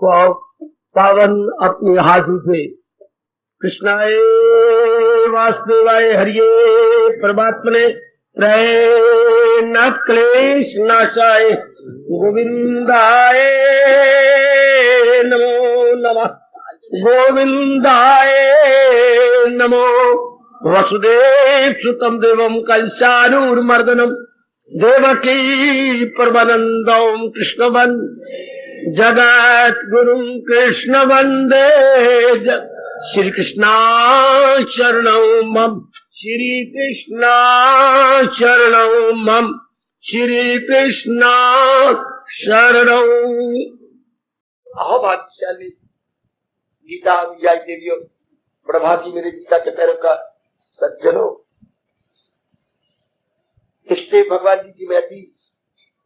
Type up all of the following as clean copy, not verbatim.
पावन अपने हाथों से कृष्णाय वासुदेवाय हरिये परमात्मने रहे न क्लेश नाशाय गोविंदाय नमो नमः गोविंदाय नमो वसुदेव सुतम देवम कंसानूरमर्दनम देवकी परमानंदम कृष्णवन जगत गुरु कृष्ण वंदे श्री कृष्णा शरणौ मम श्री कृष्णा शरणौ मम श्री कृष्णा शरणौ। अहो भाग्यशाली गीता अनुयायी देवियों, बड़ा भागी मेरे गीता के पैरों का सज्जनों, इसलिए भगवान जी की महती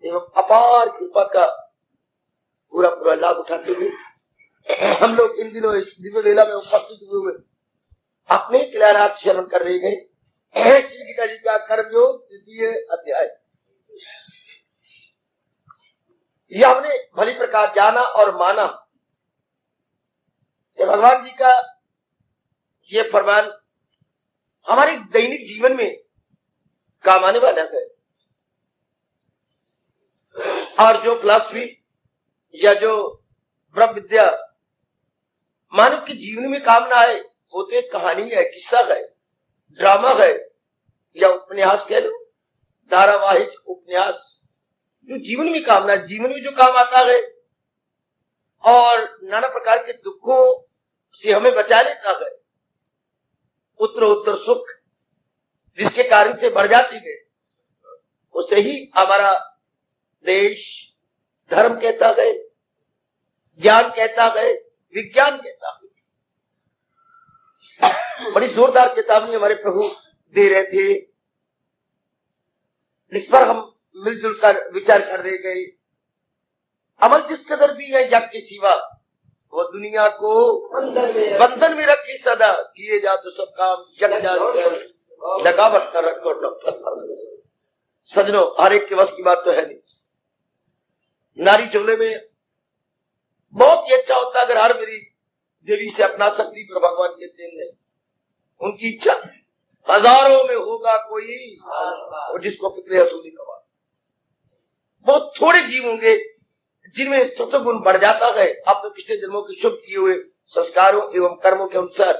एवं अपार कृपा का पूरा लाभ उठाते हुए हम लोग इन दिनों इस दिव्य वेला में उपस्थित हुए अपने कल्याणार्थ श्रवण कर रहे गए श्री गीता जी का कर्मयोग तृतीय अध्याय। यह हमने भली प्रकार जाना और माना कि भगवान जी का ये फरमान हमारे दैनिक जीवन में काम आने वाला है, और जो फिलॉसफी या जो ब्रह्म विद्या मानव के जीवन में काम ना आए वो तो एक कहानी है, किस्सा है, ड्रामा है या उपन्यास कह लो, धारावाहिक उपन्यास जो जीवन में काम ना, जीवन में जो काम आता है और नाना प्रकार के दुखों से हमें बचा लेता है, उत्तर सुख जिसके कारण से बढ़ जाती है, उसे ही हमारा देश धर्म कहता है, ज्ञान कहता है, विज्ञान कहता है। बड़ी जोरदार चेतावनी हमारे प्रभु दे रहे थे, इस पर हम मिलजुल कर विचार कर रहे गए। अमल जिस कदर भी है जग के सिवा, वो दुनिया को बंधन में रखे सदा, किए जा तो सब काम जग जान लगावट कर रखो न फल। सजनों, हर एक के वश की बात तो है नहीं। नारी चोले में बहुत ही अच्छा होता अगर हर मेरी देवी से अपना सकती, पर भगवान कहते हैं नहीं, उनकी इच्छा हजारों में होगा कोई और जिसको फिक्र असूली कमा। बहुत थोड़े जीव होंगे जिनमें सत्व गुण बढ़ जाता है अपने पिछले जन्मों के शुभ किए हुए संस्कारों एवं कर्मों के अनुसार,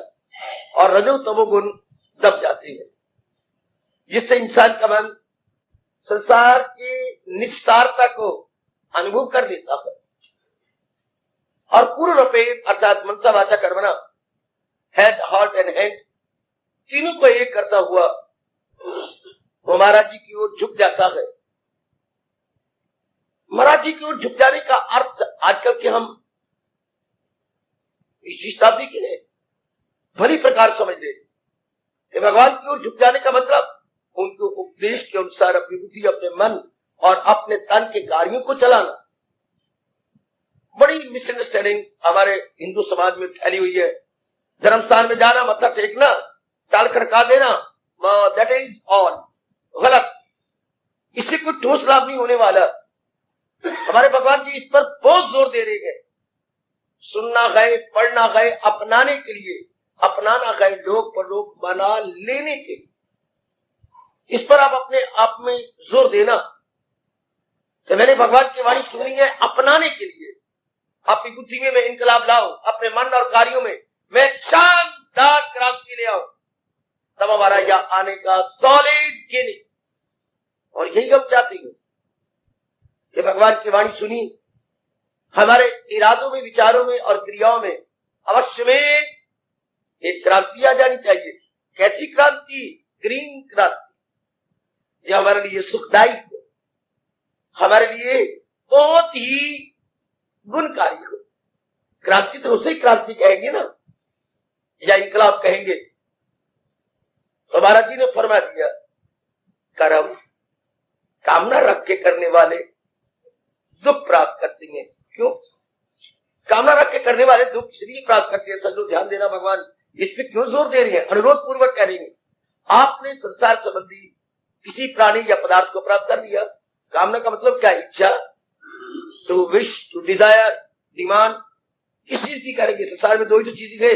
और रजो तमो गुण दब जाते हैं, जिससे इंसान का मन संसार की निस्सारता को अनुभव कर लेता है और पूर्ण रूपे अर्थात मनसा वाचा कर्मणा, हेड हार्ट एंड हैंड तीनों को एक करता हुआ वो महाराज जी की ओर झुक जाता है। महाराज जी की ओर झुक जाने का अर्थ आजकल के हम इस शताब्दी के लिए भली प्रकार समझ ले कि भगवान की ओर झुक जाने का मतलब उनके उपदेश के अनुसार अपनी बुद्धि, अपने मन और अपने तन के कार्यों को चलाना। बड़ी मिसअंडरस्टैंडिंग हमारे हिंदू समाज में फैली हुई है। धर्म स्थान में जाना, मत्था टेकना, ताल खड़का देना, दैट इज ऑल गलत। इससे कोई ठोस लाभ नहीं होने वाला। हमारे भगवान जी इस पर बहुत जोर दे रहे हैं। सुनना है, पढ़ना है, अपनाने के लिए, अपनाना है, लोग पर लोग बना लेने के लिए। इस पर आप अपने आप में जोर देना कि मैंने भगवान की वाणी सुनी है अपनाने के लिए। अपनी बुद्धि में मैं इनकलाब लाऊं, अपने मन और कार्यों में मैं शानदार क्रांति ले आऊं, तब हमारा यहां आने का सॉलिड गेनिंग। और यही हम चाहते हैं कि भगवान की वाणी सुनी, हमारे इरादों में, विचारों में और क्रियाओं में अवश्य में एक क्रांति आ जानी चाहिए। कैसी क्रांति? ग्रीन क्रांति, जो हमारे लिए सुखदायी हो, हमारे लिए बहुत ही गुणकारी हो। क्रांति तो उसे क्रांति कहेंगे ना, या इनकलाब कहेंगे। तो महाराज जी ने फरमा दिया, कर्म कामना रख के करने वाले दुख प्राप्त करते हैं। क्यों कामना रख के करने वाले दुख इसलिए प्राप्त करते हैं? सजो ध्यान देना, भगवान इस पे क्यों जोर दे रहे हैं? अनुरोध पूर्वक कह रहे हैं, आपने संसार संबंधी किसी प्राणी या पदार्थ को प्राप्त कर लिया। कामना का मतलब क्या? इच्छा, to wish, to desire, demand, किस चीज की करेंगे? संसार में दो ही तो चीजें है,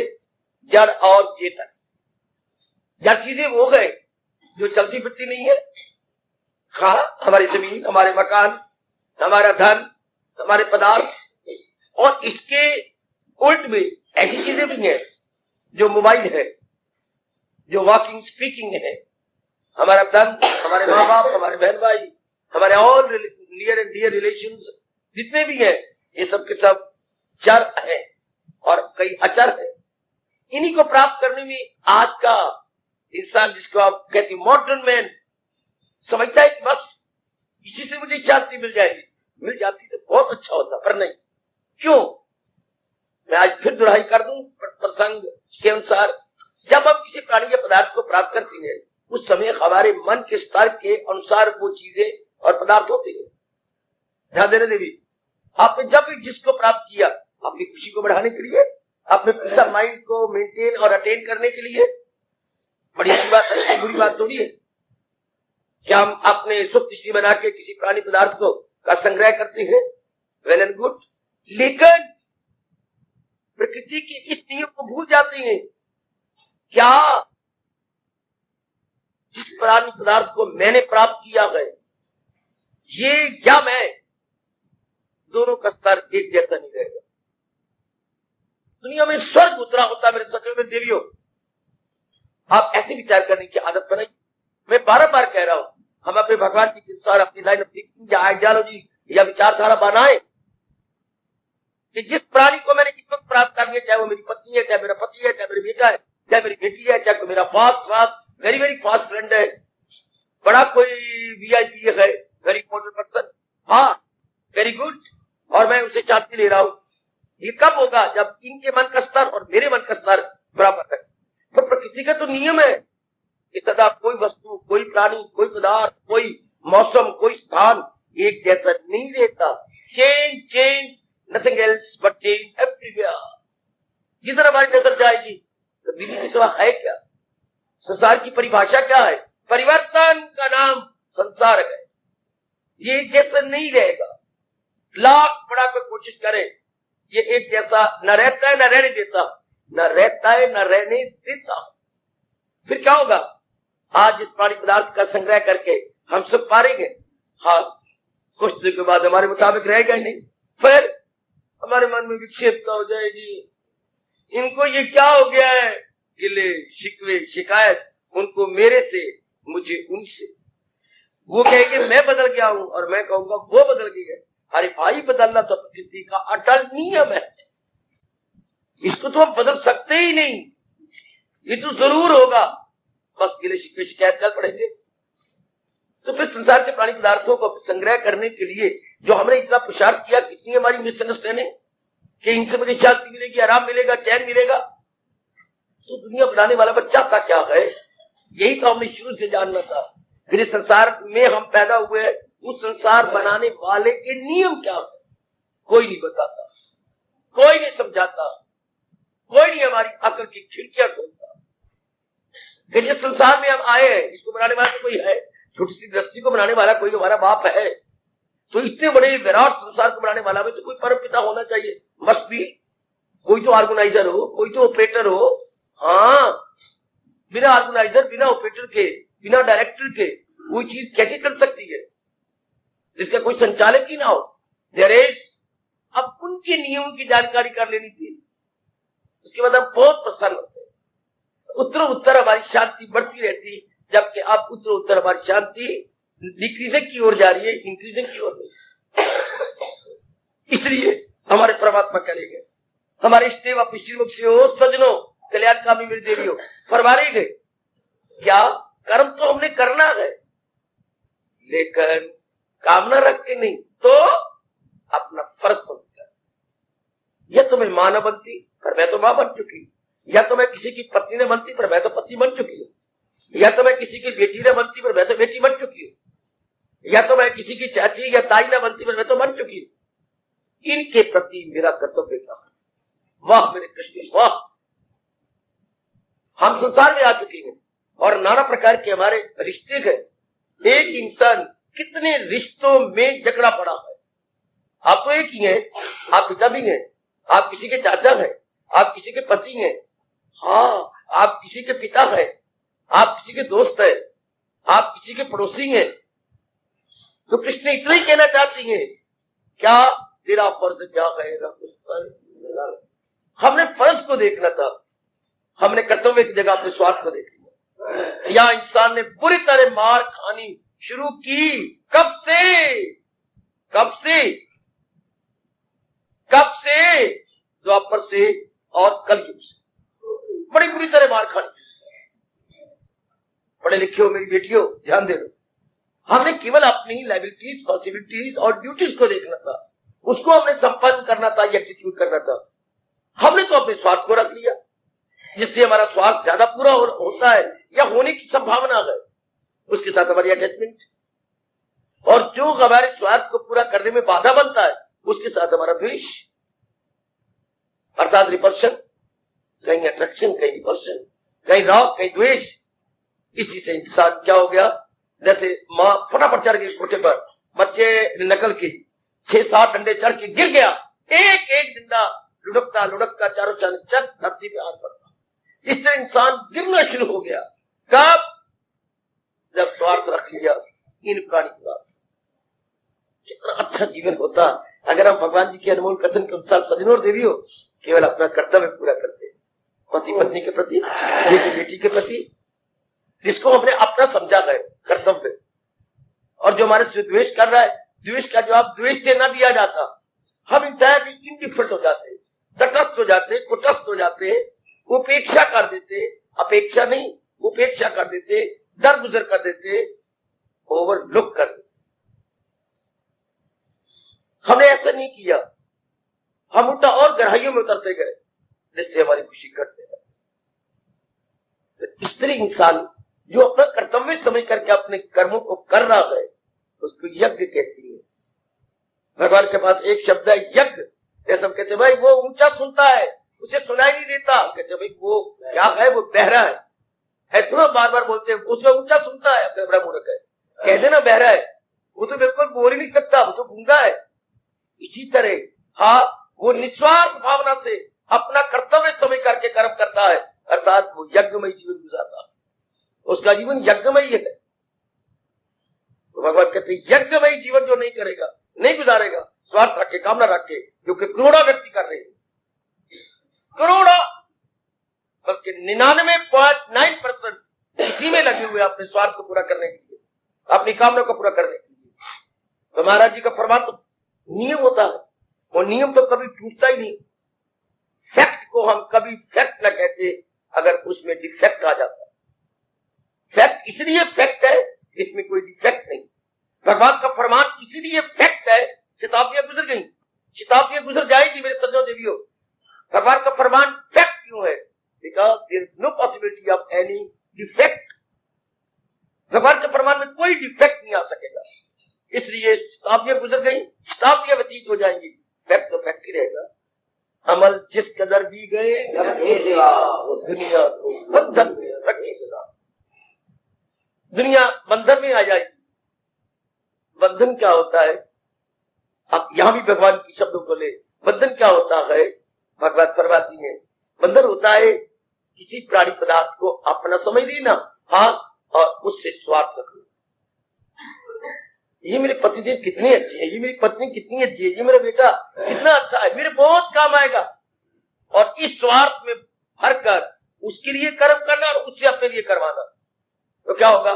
जड़ और चेतन। जड़ चीजें वो है जो चलती फिरती नहीं है। हाँ, हमारी जमीन, हमारे मकान, हमारा धन, हमारे पदार्थ, और इसके उल्ट में ऐसी चीजें भी हैं जो मोबाइल है, जो वॉकिंग स्पीकिंग है। हमारा धन, हमारे माँ बाप, हमारे बहन भाई, हमारे all near and dear relations जितने भी हैं, ये सब के सब चर है और कई अचर है। इन्हीं को प्राप्त करने में आज का इंसान, जिसको आप कहते हैं मॉडर्न मैन, समझता है कि बस इसी से मुझे शांति मिल जाएगी। मिल जाती तो बहुत अच्छा होता, पर नहीं। क्यों? मैं आज फिर दुहराई कर दूं प्रसंग के अनुसार। जब हम किसी प्राणी या पदार्थ को प्राप्त करते हैं, उस समय हमारे मन के स्तर के अनुसार वो चीजें और पदार्थ होते हैं। ध्यान देने देवी, आपने जब भी जिसको प्राप्त किया, अपनी खुशी को बढ़ाने के लिए, अपने पीस ऑफ माइंड को मेंटेन और अटेन करने के लिए, बड़ी अच्छी बात है, बुरी बात थोड़ी है। क्या हम अपने सुख दृष्टि बना के किसी प्राणी पदार्थ को का संग्रह करते हैं? वेल एंड गुड, लेकिन प्रकृति के इस नियम को भूल जाते हैं। क्या जिस प्राणी पदार्थ को मैंने प्राप्त किया है, ये या मैं, दोनों का स्तर एक जैसा नहीं रहेगा। दुनिया में स्वर्ग उतरा होता मेरे सखियों में देवियों, आप ऐसे विचार करने की आदत बनाइए। मैं बार बार कह रहा हूं, हम अपने भगवान के अनुसार अपनी लाइन ऑफ थिंकिंग या आइडियोलॉजी या विचारधारा बनाए कि जिस प्राणी को मैंने इस वक्त प्राप्त कर लिया, चाहे वो मेरी पत्नी है, चाहे मेरा पति है, चाहे मेरी बेटा है, चाहे मेरी बेटी है, चाहे मेरा fast very very fast friend है, बड़ा कोई वीआईपी है, वेरी इंपॉर्टेंट पर्सन, हाँ वेरी गुड, और मैं उसे चाहती ले रहा हूं। ये कब होगा? जब इनके मन का स्तर और मेरे मन का स्तर बराबर है। तो प्रकृति का तो नियम है कि सदा कोई वस्तु, कोई प्राणी, कोई पदार्थ, कोई मौसम, कोई स्थान एक जैसा नहीं रहता। Change nothing else but change everywhere. जिधर हमारी नजर जाएगी तो बिजली के सिवा है क्या? संसार की परिभाषा क्या है? परिवर्तन का नाम संसार है। ये एक जैसा नहीं रहेगा, लाख बड़ा कोई कोशिश करे, ये एक जैसा न रहता है, न रहने देता, न रहता है, न रहने देता। फिर क्या होगा? आज इस प्राणी पदार्थ का संग्रह करके हम सुख पाएंगे, हाँ, कुछ दिन के बाद हमारे मुताबिक रहेगा ही नहीं। फिर हमारे मन में विक्षेपता हो जाएगी, इनको ये क्या हो गया है, गिले शिकवे शिकायत, उनको मेरे से, मुझे उनसे। वो कहेंगे मैं बदल गया हूं, और मैं कहूंगा वो बदल गई है। अरे भाई, बदलना तो प्रकृति का अटल नियम है, इसको तो हम बदल सकते ही नहीं। ये तो जरूर होगा, बस गिले शिकवे शिकायत चल पड़ेंगे। तो फिर संसार के प्राणी पदार्थों को संग्रह करने के लिए जो हमने इतना पुरुषार्थ किया, कितनी हमारी मिसअंडरस्टैंडिंग कि इनसे मुझे शांति मिलेगी, आराम मिलेगा, चैन मिलेगा। तो दुनिया बनाने वाला बच्चा था क्या है, यही तो हमने शुरू से जानना था। फिर इस संसार में हम पैदा हुए, उस संसार बनाने वाले के नियम क्या है, कोई नहीं बताता, कोई नहीं समझाता, कोई नहीं हमारी अकल की खिड़कियां खोलता। कि जिस संसार में हम आए हैं, इसको बनाने वाला तो कोई है, छोटी सी दृष्टि को बनाने वाला कोई हमारा बाप है, तो इतने बड़े विराट संसार को बनाने वाला में तो कोई परम पिता होना चाहिए, मस्ट भी। कोई तो ऑर्गेनाइजर हो, कोई तो ऑपरेटर हो। हाँ, बिना ऑर्गेनाइजर, बिना ऑपरेटर के, बिना डायरेक्टर के कोई चीज कैसे चल सकती है जिसका कोई संचालक ही ना हो? There is. अब उनके नियमों की जानकारी कर लेनी थी, उसके बाद हम बहुत प्रसन्न होते हैं। उत्तरों उत्तर हमारी शांति बढ़ती रहती, जबकि अब उत्तरों उत्तर हमारी शांति डिक्रीजिंग की ओर जा रही है, इंक्रीजिंग की ओर नहीं। इसलिए हमारे परमात्मा करेंगे, हमारे इष्टेव अपनी से हो सजनो कल्याणकामी मेरी देवी हो, फरमाने गए क्या कर्म तो हमने करना है, लेकिन कामना रख के नहीं, तो अपना फर्ज समझकर। या तो मैं मां न बनती, पर मैं तो मां बन चुकी, या तो मैं किसी की पत्नी न बनती, पर मैं तो पति बन चुकी हूं, या तो मैं किसी की बेटी न बनती, पर मैं तो बेटी बन चुकी हूं, या तो मैं किसी की चाची या ताई न बनती, पर मैं तो बन चुकी हूं। इनके प्रति मेरा कर्तव्य क्या है? वाह मेरे कृष्ण, वाह। हम संसार में आ चुके हैं और नाना प्रकार के हमारे रिश्ते हैं। एक इंसान कितने रिश्तों में जकड़ा पड़ा है। आप तो एक ही हैं, आप पिता भी हैं, आप किसी के चाचा हैं, आप किसी के पति हैं, हाँ, आप किसी के पिता हैं, आप किसी के दोस्त हैं, आप किसी के पड़ोसी हैं। तो कृष्ण इतना ही कहना चाहती हैं, क्या तेरा फर्ज क्या है उस पर। हमने फर्ज को देखना था, हमने कर्तव्य की जगह अपने स्वार्थ को देख लिया। या इंसान ने बुरी तरह मार खानी शुरू की। कब से द्वापर से और कलयुग से बड़ी बुरी तरह मार खानी। पढ़े लिखे हो मेरी बेटियों, ध्यान दे दो। हमने केवल अपनी लायबिलिटीज, पॉसिबिलिटीज और ड्यूटीज को देखना था, उसको हमने संपन्न करना था, एग्जीक्यूट करना था। हमने तो अपने स्वार्थ को रख लिया, जिससे हमारा स्वार्थ ज्यादा पूरा होता है या होने की संभावना है, उसके साथ हमारी अटैचमेंट, और जो हमारे स्वार्थ को पूरा करने में बाधा बनता है उसके साथ हमारा द्वेष, अर्थात रिपल्शन, कहीं अट्रैक्शन, कहीं रिपल्शन, कहीं राग, कहीं द्वेष। इसी से इंसान क्या हो गया, जैसे मां फटाफट चढ़ गई कोठे पर, बच्चे ने नकल की, 6-7 डंडे चढ़ के गिर गया, एक एक डंडा लुढ़कता लुढ़कता चारों चांद चक धरती पे हाथ पड़ता। इस तरह इंसान गिरना शुरू हो गया। कब? जब स्वार्थ रख लिया इन प्राणी स्वार्थ। कितना अच्छा जीवन होता अगर हम भगवान जी के अनमोल कथन के अनुसार सज्जनों और देवियों केवल अपना कर्तव्य पूरा करते, पति पत्नी के प्रति, बेटी बेटी के प्रति, जिसको हमने अपना समझा है कर्तव्य, और जो हमारे से द्वेष कर रहा है, द्वेष का जवाब द्वेष से न दिया जाता, हम इंटायरली इंडिफरेंट हो जाते, तटस्थ हो जाते, कुटस्थ हो जाते, उपेक्षा कर देते, अपेक्षा नहीं उपेक्षा कर देते, दर गुजर कर देते, ओवरलुक कर देते। हमने ऐसा नहीं किया, हम उल्टा और गहराइयों में उतरते गए, जिससे हमारी खुशी घटने लगी। तो इस तरह इंसान जो अपना कर्तव्य समझ करके अपने कर्मों को कर रहा है उसको यज्ञ कहती है। भगवान के पास एक शब्द है यज्ञ। जैसे हम कहते भाई वो ऊंचा सुनता है, उसे सुनाई नहीं देता, कहते भाई वो क्या है, वो बहरा है। ऐसा बार बार बोलते हैं उसमें ऊंचा सुनता है, बड़ा मूर्ख है, कह देना बहरा है, वो तो बिल्कुल बोल ही नहीं सकता, वो तो गूंगा है। इसी तरह हाँ, वो निस्वार्थ भावना से अपना कर्तव्य समझ करके कर्म करता है, अर्थात वो यज्ञमय जीवन गुजारता है, उसका जीवन यज्ञमय है। तो भगवान कहते हैं यज्ञमय जीवन जो नहीं करेगा, नहीं गुजारेगा, स्वार्थ रख के, कामना रख के, जो कि करोड़ों व्यक्ति कर रहे हैं, करोड़ों, बल्कि 99.9% इसी में लगे हुए अपने स्वार्थ को पूरा करने के लिए, अपनी कामना को पूरा करने के लिए। तो महाराज जी का फरमान तो नियम होता है, वो नियम तो कभी टूटता ही नहीं। फैक्ट को हम कभी फैक्ट न कहते अगर उसमें डिफेक्ट आ जाता। फैक्ट इसलिए फैक्ट है, इसमें कोई डिफेक्ट नहीं। भगवान का फरमान इसलिए फैक्ट है, शताब्दियां गुजर गई, शताब्दियां गुजर जाएगी मेरे सज्जनों देवियों, भगवान का फरमान फैक्ट क्यों है? Because there is no possibility of any defect. भगवान के फरमान में कोई डिफेक्ट नहीं आ सकेगा, इसलिए शताब्दियां गुजर गई, शताब्दियां व्यतीत हो जाएंगी, फैक्ट तो फैक्ट ही रहेगा। अमल जिस कदर भी गए वो दुनिया को बंधन में रखेगा। दुनिया बंधन में आ जाएगी। बंधन क्या होता है? अब यहां भी भगवान की शब्दों को ले, बंधन क्या होता है? भगवान फरमाती है बंधन होता है किसी प्राणी पदार्थ को अपना समझ लेना, हाँ, और उससे स्वार्थ रखना। ये मेरे पतिदेव कितने अच्छे हैं, ये मेरी पत्नी कितनी अच्छी है, ये मेरा बेटा कितना अच्छा है, मेरे बहुत काम आएगा, और इस स्वार्थ में भरकर उसके लिए कर्म करना और उससे अपने लिए करवाना, तो क्या होगा?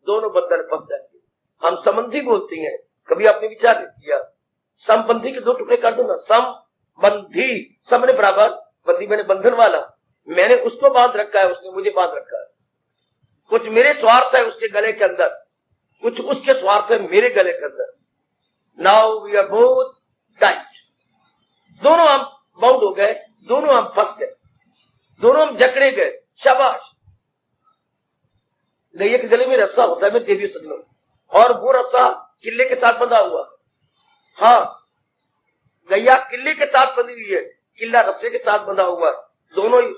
दोनों बंधन फंस जाएंगे। हम संबंधी बोलते हैं, कभी आपने विचार नहीं किया, संबंधी के 2 टुकड़े कर दो ना, संबंधी, सब ने बराबर, बंधी मैंने बंधन वाला, मैंने उसको बांध रखा है, उसने मुझे बांध रखा है। कुछ मेरे स्वार्थ है उसके गले के अंदर, कुछ उसके स्वार्थ है मेरे गले के अंदर। Now we are both tight, दोनों हम बाउंड हो गए, दोनों हम फंस गए, दोनों हम जकड़े गए। शाबाश। गैया के गले में रस्सा होता है, मैं देवी सजनों, और वो रस्सा किले के साथ बंधा हुआ। हाँ, गैया किले के साथ बंधी हुई है, किला रस्से के साथ बंधा हुआ, दोनों ही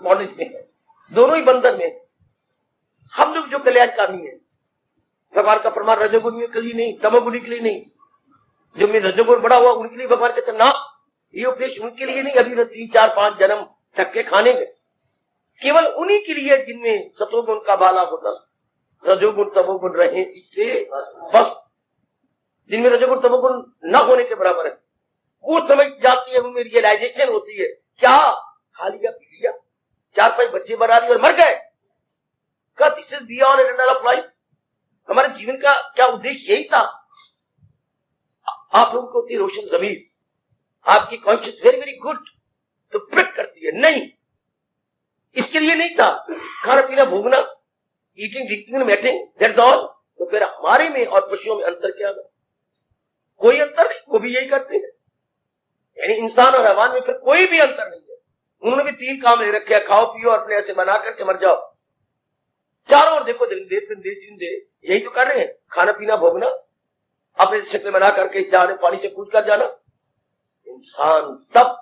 बॉन्डेज में है, दोनों ही बंधन में। हम लोग जो कल्याणकामी है, भगवान का फरमान रजोगुणी के लिए नहीं, तमोगुणी के लिए नहीं। जो मेरे रजोगुण बड़ा हुआ उनके लिए भगवान कहते ना, ये उपदेश उनके लिए नहीं, अभी 3-4-5 जन्म धक्के खाने के, केवल उन्हीं के लिए जिनमें सतोगुण का बाला होता, रजोगुण तमोगुण रहे इससे बस, जिनमें रजोगुण तमोगुण न होने के बराबर है। वो समझ जाती है, उनमें रियलाइजेशन होती है, क्या खा लिया पी लिया, 4-5 बच्चे बना लिए और मर गए, क्या this is beyond end of life? हमारे जीवन का क्या उद्देश्य यही था? आप लोगों को होती है रोशन जमीन, आपकी कॉन्शियस वेरी वेरी गुड, तो प्रिक करती है, नहीं, इसके लिए नहीं था खाना पीना भोगना, eating drinking mating, that's all. तो फिर हमारे में और पशुओं में अंतर क्या है? कोई अंतर नहीं, वो भी यही करते हैं, यानी इंसान और हैवान में फिर कोई भी अंतर नहीं है। उन्होंने भी 3 काम ले रखे हैं, खाओ पियो और अपने ऐसे बना करके मर जाओ। चारों ओर देखो, दे यही तो कर रहे हैं, खाना पीना भोगना, अपने शक्ल बना करके जाने पानी से कूद कर जाना। इंसान तब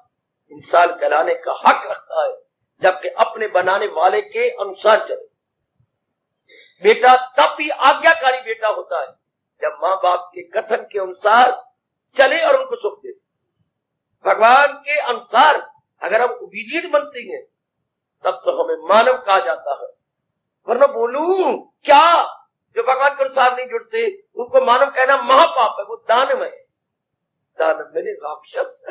इंसान कहलाने का हक रखता है जबकि अपने बनाने वाले के अनुसार चले। बेटा तब भी आज्ञाकारी बेटा होता है जब मां बाप के कथन के अनुसार चले और उनको सुख दे। भगवान के अनुसार अगर हम ओबीडिएंट बनते हैं तब तो हमें मानव कहा जाता है, वरना बोलूं क्या, जो भगवान के अनुसार नहीं जुड़ते उनको मानव कहना महापाप है, वो दानव है। दानव मेरे राक्षस,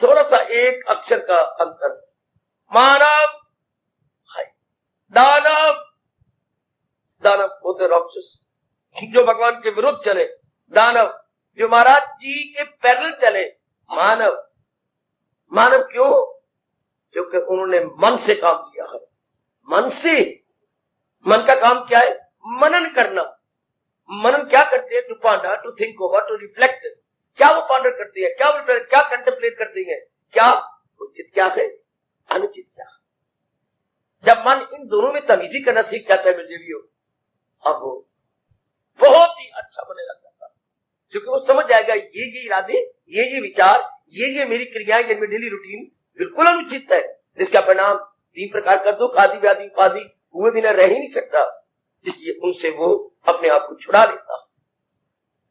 थोड़ा सा एक अक्षर का अंतर, मानव है, दानव, दानव होते राक्षस, जो भगवान के विरुद्ध चले दानव, जो महाराज जी के पैरेलल चले मानव। मानव क्यों? क्योंकि उन्होंने मन से काम किया है, मन से। मन का काम क्या है? मनन करना। मनन क्या करते हैं? To ponder, to think over, to reflect. क्या वो पांडर करते हैं? क्या वो क्या कंटेम्पलेट करते हैं? क्या उचित क्या है, अनुचित क्या है? जब मन इन दोनों में तमीजी करना सीख जाता है मेरे देवियों, अब वो बहुत ही अच्छा बने लग जाता है, क्योंकि वो समझ जाएगा ये इरादे, ये विचार, ये मेरी क्रियाएं, जिनमें डेली रूटीन बिल्कुल अनुचित है, जिसका परिणाम 3 प्रकार का दुख, आदि व्याधि उपाधि हुए बिना रह ही नहीं सकता। इसलिए उनसे वो अपने आप को छुड़ा लेता,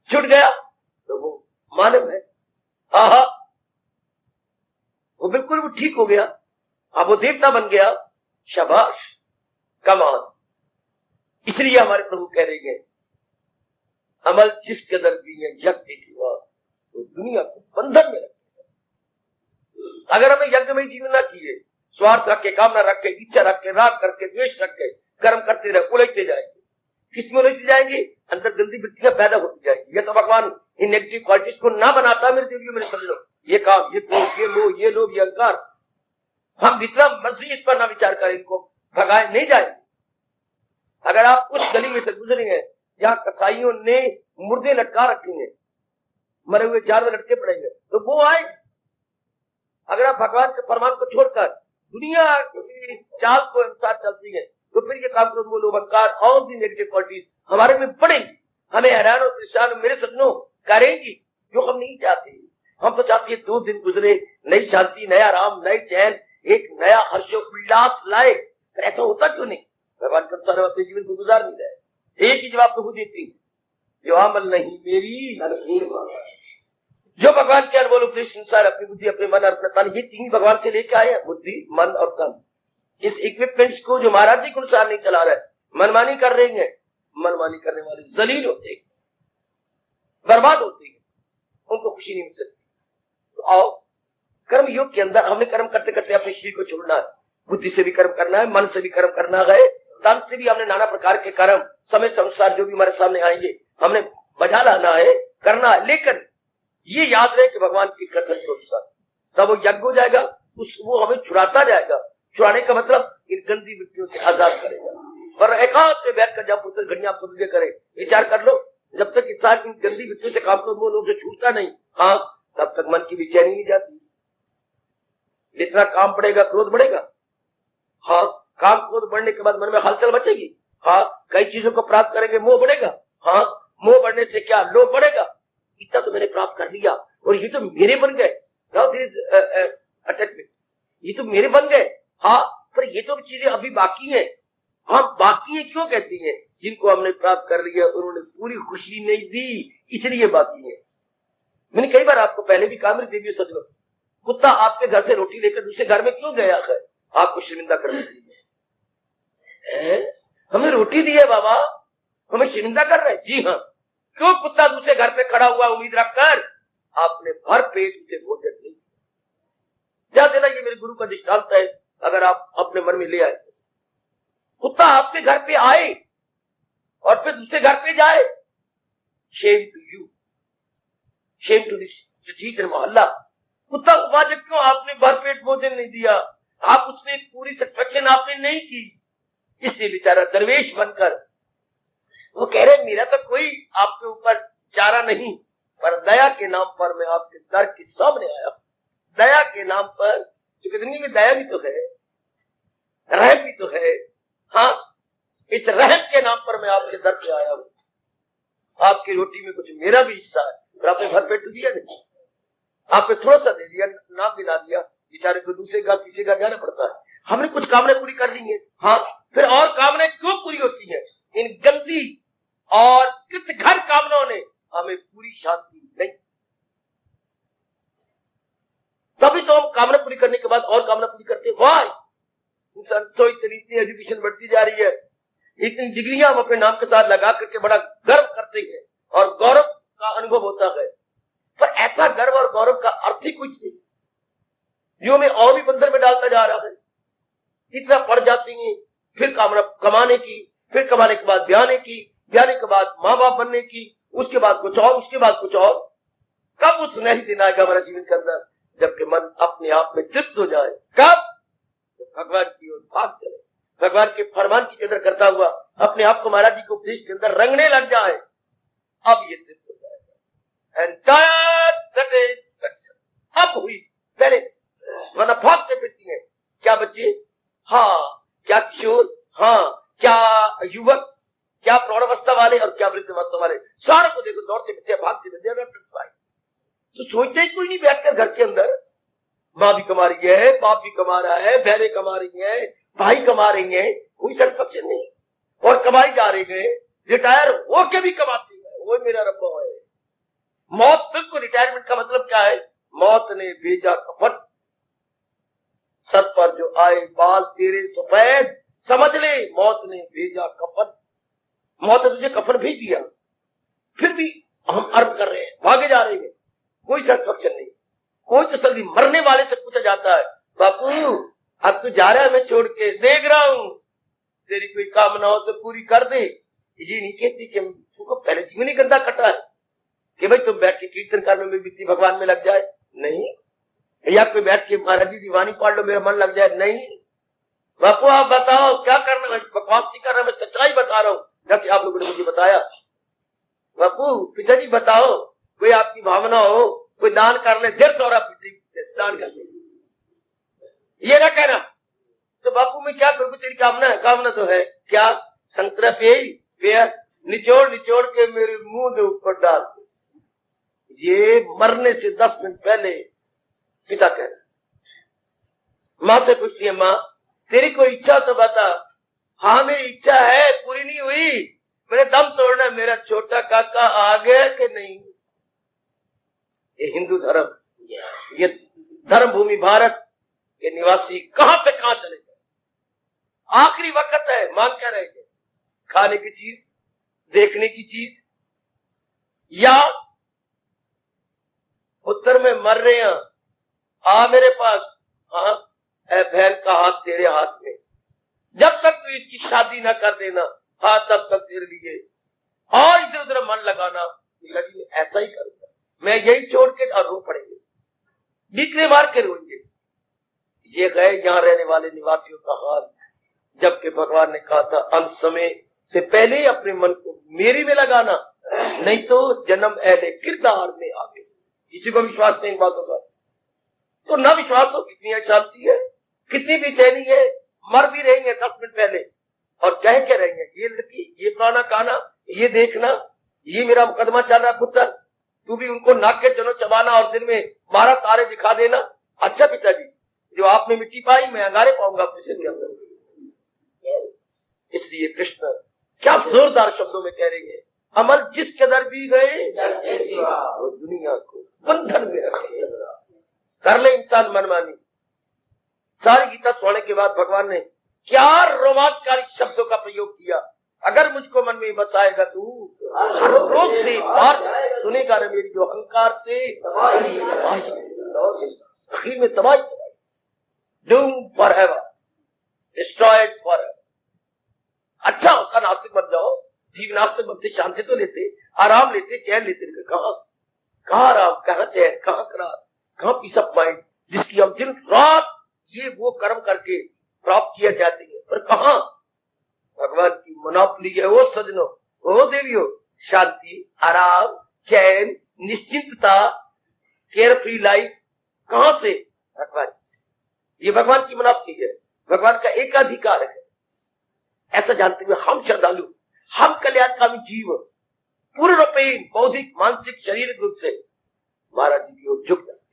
छुट गया तो वो मानव है। आहा, वो बिल्कुल वो ठीक हो गया, अब वो देवता बन गया, शाबाश, कमान। इसलिए हमारे प्रभु कह रहे हैं, अमल जिस कदर भी है यज्ञ के सिवा तो दुनिया को बंधन में रखे। अगर हमें यज्ञ में जीवन ना किए, स्वार्थ रख के, कामना रख के, इच्छा रख के, राग करके, द्वेष रख के कर्म करते रहे, उलझते जाएंगे। किस में उलझते जाएंगे? अंदर गंदी वृत्तियां पैदा होती जाएंगी। ये तो भगवान इन नेगेटिव क्वालिटीज को ना बनाता मेरे देवियों, मेरे समझ लो, ये काम, ये क्रोध, ये मोह, ये लोभ, ये अहंकार, हम जितना मर्जी इस पर ना विचार करें, इनको भगाए नहीं जाएंगे। अगर आप उस गली में से गुजरेंगे जहां कसाईयों ने मुर्दे लटका रखे हैं, मरे हुए जानवर लटके पड़ेंगे, तो वो आए। अगर आप भगवान के फरमान को छोड़कर दुनिया की चाल को अनुसार चलती है, तो फिर ये काम, क्रोध, मोह, लोभ, अहंकार, ऑल दी नेगेटिव क्वालिटीज हमारे में बढ़ेंगी, हमें हैरान और परेशान मेरे सपनों करेंगी, जो हम नहीं चाहते। हम तो चाहते हैं 2 दिन गुजरे, नई शांति, नया आराम, नई चैन, एक नया हर्षोल्लास लाए। फिर ऐसा होता क्यों नहीं? भगवान के अनुसार अपने जीवन को गुजार नहीं रहे। एक ही जवाब प्रभु देती, जो अमल नहीं मेरी, जो भगवान के अनमोल उपदेश अनुसार अपनी बुद्धि, अपने मन और अपना तन, ये 3 भगवान से लेके आए हैं, बुद्धि, मन और तन। इस इक्विपमेंट्स को जो महाराज जी के अनुसार नहीं चला रहे, मनमानी कर रहे हैं, मनमानी करने वाले जलील होते हैं, बर्बाद होते हैं, उनको खुशी नहीं मिल सकती। तो आओ, कर्म योग के अंदर हमने कर्म करते करते अपने शरीर को छोड़ना है, बुद्धि से भी कर्म करना है, मन से भी कर्म करना है, तन से भी हमने नाना प्रकार के कर्म समय से अनुसार जो भी हमारे सामने आएंगे हमने बजा लाना है, करना है। लेकिन ये याद रहे कि भगवान के कथन के अनुसार तब वो यज्ञ हो जाएगा, वो हमें छुड़ाता जाएगा। छुड़ाने का मतलब इन गंदी वृत्तियों से आजाद करेगा। पर एकांत में बैठकर जब उसे घड़ियां आपको विजय करे, विचार कर लो, जब तक इंसान इन गंदी वृत्तियों से काम को वो लोग से छूटता नहीं, हाँ, तब तक मन की बेचैनी नहीं जाती। जितना काम बढ़ेगा क्रोध बढ़ेगा, हाँ, काम क्रोध बढ़ने के बाद मन में हलचल मचेगी, हाँ, कई चीजों को प्राप्त करेंगे, मोह बढ़ेगा, हाँ, मोह बढ़ने से क्या, लोभ बढ़ेगा, इतना तो मैंने प्राप्त कर लिया और ये तो मेरे बन गए, अटैचमेंट, ये तो मेरे बन गए, हाँ, पर ये तो चीजें अभी बाकी हैं। हाँ, बाकी है क्यों कहती हैं? जिनको हमने प्राप्त कर लिया उन्होंने पूरी खुशी नहीं दी, इसलिए बाकी है। मैंने कई बार आपको पहले भी कहा मेरी देवियों सजनों, कुत्ता आपके घर से रोटी लेकर दूसरे घर में क्यों गया है? आपको शर्मिंदा करने के लिए। हमें रोटी दी है बाबा, हमें शर्मिंदा कर रहे हैं? जी हाँ। क्यों कुत्ता दूसरे घर पे खड़ा हुआ उम्मीद रखकर? आपने भर पेट उसे भोजन नहीं जा देना। ये मेरे गुरु का दृष्टांत है, अगर आप अपने मन में ले आए। कुत्ता आपके घर पे आए और फिर दूसरे घर पे जाए, shame to you, shame to this street and मोहल्ला। कुत्ता वाजब क्यों आपने भरपेट भोजन नहीं दिया? आप उसने पूरी सेटिस्फेक्शन आपने नहीं की, इसलिए बेचारा दरवेश बनकर वो कह रहे मेरा तो कोई आपके ऊपर चारा नहीं, पर दया के नाम पर मैं आपके दर के सामने आया। दया के नाम पर, क्योंकि दुनिया में दया भी तो है, रहम भी तो है। हाँ, इस रहम के नाम पर मैं आपके दर पे आया हूं। आपकी रोटी में कुछ मेरा भी हिस्सा है, पर आपने भरपेट तो दिया नहीं, आपने थोड़ा सा दे दिया, नाम दिला दिया। बेचारे को दूसरे का तीसरे का जाना पड़ता है। हमने कुछ कामनाएं पूरी कर ली है, हाँ, फिर और कामनाएं क्यों पूरी होती हैं? इन गंदी और कृतघर कामनाओं ने हमें पूरी शांति नहीं। तभी तो हम कामना पूरी करने के बाद और कामना पूरी करते हैं। वाह, इंसान तो इतनी एजुकेशन बढ़ती जा रही है, इतनी डिग्रियां हम अपने नाम के साथ लगा करके बड़ा गर्व करते हैं और गौरव का अनुभव होता है। पर ऐसा गर्व और गौरव का अर्थ ही कुछ नहीं, जो हमें और भी बंधन में डालता जा रहा है। इतना पढ़ जाती है, फिर कामना कमाने की, फिर कमाने के बाद ब्याने की, ब्याने के बाद माँ बाप बनने की, उसके बाद कुछ और, उसके बाद कुछ और। कब वो सुनहरी दिन आएगा हमारा जीवन के अंदर, जबकि मन अपने आप में तृप्त हो जाए? कब? भगवान की ओर भाग चले, भगवान के फरमान की कदर करता हुआ अपने आप को महाराज जी के उपदेश के अंदर रंगने लग जाए, अब ये तृप्त हो जाएगा। एंटायर सेटिस्फैक्शन अब हुई, पहले वरना भागते फिरती है। क्या बच्चे? हाँ। क्या किशोर? हाँ। क्या युवक? क्या प्रौढ़ावस्था वाले और क्या वृद्धावस्था वाले? सारों को देखो दौड़ते फिरते भागते फिरते। तो सोचते ही कोई नहीं बैठकर घर के अंदर, माँ भी कमा रही है, बाप भी कमा रहा है, बहनें कमा रही है, भाई कमा रही है, कोई सेटिस्फैक्शन नहीं। और कमाई जा रही है, रिटायर होके भी कमाती है, वो मेरा रब्बा है। मौत बिल्कुल, रिटायरमेंट का मतलब क्या है? मौत ने भेजा कफन, सर पर जो आए बाल तेरे सफेद, समझ ले मौत ने भेजा कफन। मौत ने तुझे कफन भेज दिया, फिर भी हम अर्म कर रहे हैं, भागे जा रहे हैं, कोई सेटिस्फैक्शन नहीं। कोई तसल्ली, मरने वाले से पूछा जाता है, बापू अब तू जा रहा है, मैं छोड़ के देख रहा हूं, तेरी कोई कामना हो तो पूरी कर दे। ये नहीं कहती कि तुमको पहले जीवन ही गंदा कटा है कि भाई तुम बैठ के कीर्तन करने में बीती भगवान में लग जाए, नहीं। या कोई बैठ के महाराज जी दीवानी पढ़ लो मेरा मन लग जाए, नहीं। बापू आप बताओ क्या करना है? बकवास नहीं कर रहा, मैं सच्चाई बता रहा हूं, जैसे आप लोगों ने मुझे बताया। बापू पिताजी बताओ, कोई आपकी भावना हो, कोई दान कर ले, 150 दान कर ले, ये ना कहना। तो बापू मैं क्या करूं, तेरी कामना है? कामना तो है क्या? संतरा पे निचोड़ निचोड़ के मेरे मुंह के ऊपर डाल। ये मरने से 10 मिनट पहले पिता कह रहे, माँ से पूछती है, माँ तेरी कोई इच्छा तो बता। हाँ मेरी इच्छा है, पूरी नहीं हुई, मैंने दम तोड़ना, मेरा छोटा काका आ गया कि नहीं। ये हिंदू धर्म, ये धर्म भूमि भारत के निवासी कहां से कहां चले गए? आखिरी वक्त है, मांग क्या रहेंगे? खाने की चीज, देखने की चीज, या उत्तर में मर रहे हैं, आ मेरे पास, हाँ बहन का हाथ तेरे हाथ में, जब तक तू इसकी शादी ना कर देना, हाँ तब तक तेरे लिए, और इधर उधर मन लगाना। मैं ऐसा ही करूंगा, मैं यही छोड़ के और रो पड़ेंगे, डीकरे मार के रोएंगे। ये है यहाँ रहने वाले निवासियों का हाल। जबकि भगवान ने कहा था अंत समय से पहले ही अपने मन को मेरी में लगाना, नहीं तो जन्म अहले किरदार में आगे। किसी को विश्वास नहीं इन बातों का, तो ना विश्वास हो। कितनी अशांति है, कितनी बेचैनी है, मर भी रहेंगे 10 मिनट पहले और कह के रहेंगे, ये लड़की, ये फलाना खाना, ये देखना, ये मेरा मुकदमा चल रहा पुत्र, तू भी उनको नाक के चलो चबाना और दिन में 12 तारे दिखा देना। अच्छा पिताजी, जो आपने मिट्टी पाई मैं अंगारे पाऊंगा अपने सिर के अंदर। इसलिए कृष्ण क्या जोरदार शब्दों में कह रहे हैं, अमल जिस कदर भी गए वो दुनिया को बंधन में रखे। कर ले इंसान मनमानी। सारी गीता सुनने के बाद भगवान ने क्या रोमांचकारी शब्दों का प्रयोग किया। अगर मुझको मन में बसाएगा तू हर रोग से पार सुनेगा रे मेरी जो अहंकार से आखिर में तबाही Doom for ever, destroyed for ever. अच्छा होता नास्तिक बन जाओ, जीव नास्तिक बनते, शांति तो लेते, आराम लेते, चैन लेते, लेकिन कहाँ आराम, कहाँ चैन, कहाँ करार, कहाँ पीस ऑफ माइंड, जिसकी हम दिन रात ये वो कर्म करके प्राप्त किया जाते हैं, पर कहाँ भगवान की मोनोपोली है। वो सजनों, वो देवियों, शांति, आराम, चैन, निश्चिंतता, केयर फ्री लाइफ कहां से? भगवान से। ये भगवान की मोनोपोली है, भगवान का एकाधिकार है। ऐसा जानते हुए हम श्रद्धालु, हम कल्याणकामी जीव पूर्ण रूपेण बौद्धिक, मानसिक, शारीरिक रूप से महाराज जी की ओर झुक जाते हैं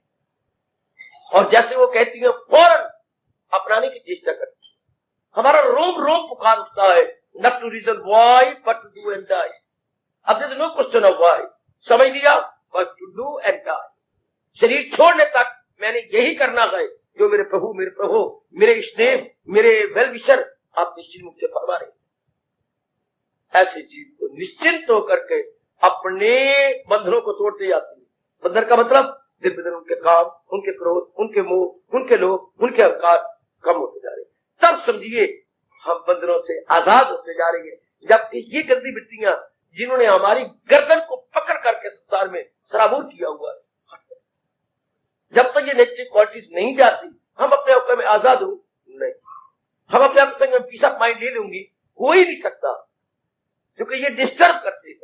और जैसे वो कहती है फौरन अपनाने की चेष्टा करती है। हमारा रोम रोम पुकार उठता है, not to reason why but to do and die. अब there is no question of why, समझ लिया, बस टू डू एंड डाई। शरीर छोड़ने तक मैंने यही करना है जो मेरे प्रभु, मेरे इष्टदेव, मेरे वेल विशर आप निश्चित मुख से फरमा रहे। ऐसे जीव तो निश्चिंत होकर के अपने बंधनों को तोड़ते जाते हैं। बंधन का मतलब दिन ब दिन उनके काम, उनके क्रोध, उनके मोह, उनके लोभ, उनके अहंकार कम होते जा रहे हैं। तब समझिए हम बंधनों से आजाद होते जा रहे हैं। जबकि ये गंदी वृत्तियां जिन्होंने हमारी गर्दन को पकड़ करके संसार में सराबोर किया हुआ है, जब तक ये नेगेटिव क्वालिटीज नहीं जाती हम अपने आप में आजाद हो नहीं। हम अपने आप संग पीस ऑफ माइंड ले लूंगी, हो ही नहीं सकता, क्योंकि ये डिस्टर्ब करते हैं।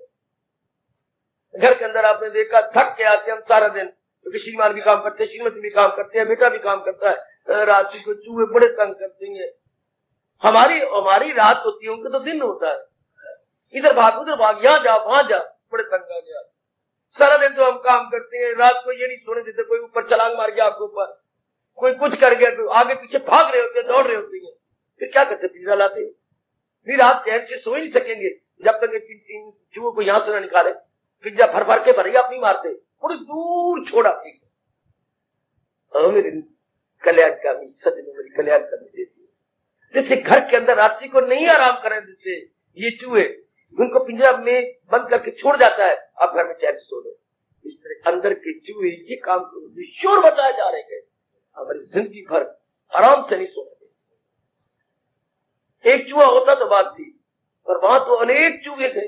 घर के अंदर आपने देखा थक के आते हम सारा दिन, क्योंकि श्रीमान भी काम करते हैं, श्रीमती भी काम करते हैं, बेटा भी काम करता है, रात को चूहे बड़े तंग करते हैं। हमारी रात होती है, उनका तो दिन होता है। इधर भाग उधर भाग, यहां जा वहां जा, बड़े तंग आ गया। सारा दिन तो हम काम करते हैं, रात को ये नहीं सोने देते। कोई ऊपर छलांग मार गया आपके ऊपर, कोई कुछ कर गया, तो आगे पीछे भाग रहे होते हैं, दौड़ रहे होते हैं। फिर क्या करते, पिंजरा लाते हैं। फिर रात चैन से सो ही नहीं सकेंगे जब तक इन चूहों को यहां से ना निकाले। पिंजरा भर भर के भर आप नहीं मारते, थोड़ी दूर छोड़ा। मेरे कल्याणकामी सजन, मेरी कल्याणकामी देती, जैसे घर के अंदर रात्रि को नहीं आराम करने देते ये चूहे, उनको पिंजरा में बंद करके छोड़ जाता है, आप घर में चैन से सो लो। इस तरह अंदर के चूहे ये काम शोर बचाए जा रहे हैं, हमारी जिंदगी भर आराम से नहीं सोने देते। एक चूहा होता तो बात थी, पर वहां तो अनेक चूहे थे,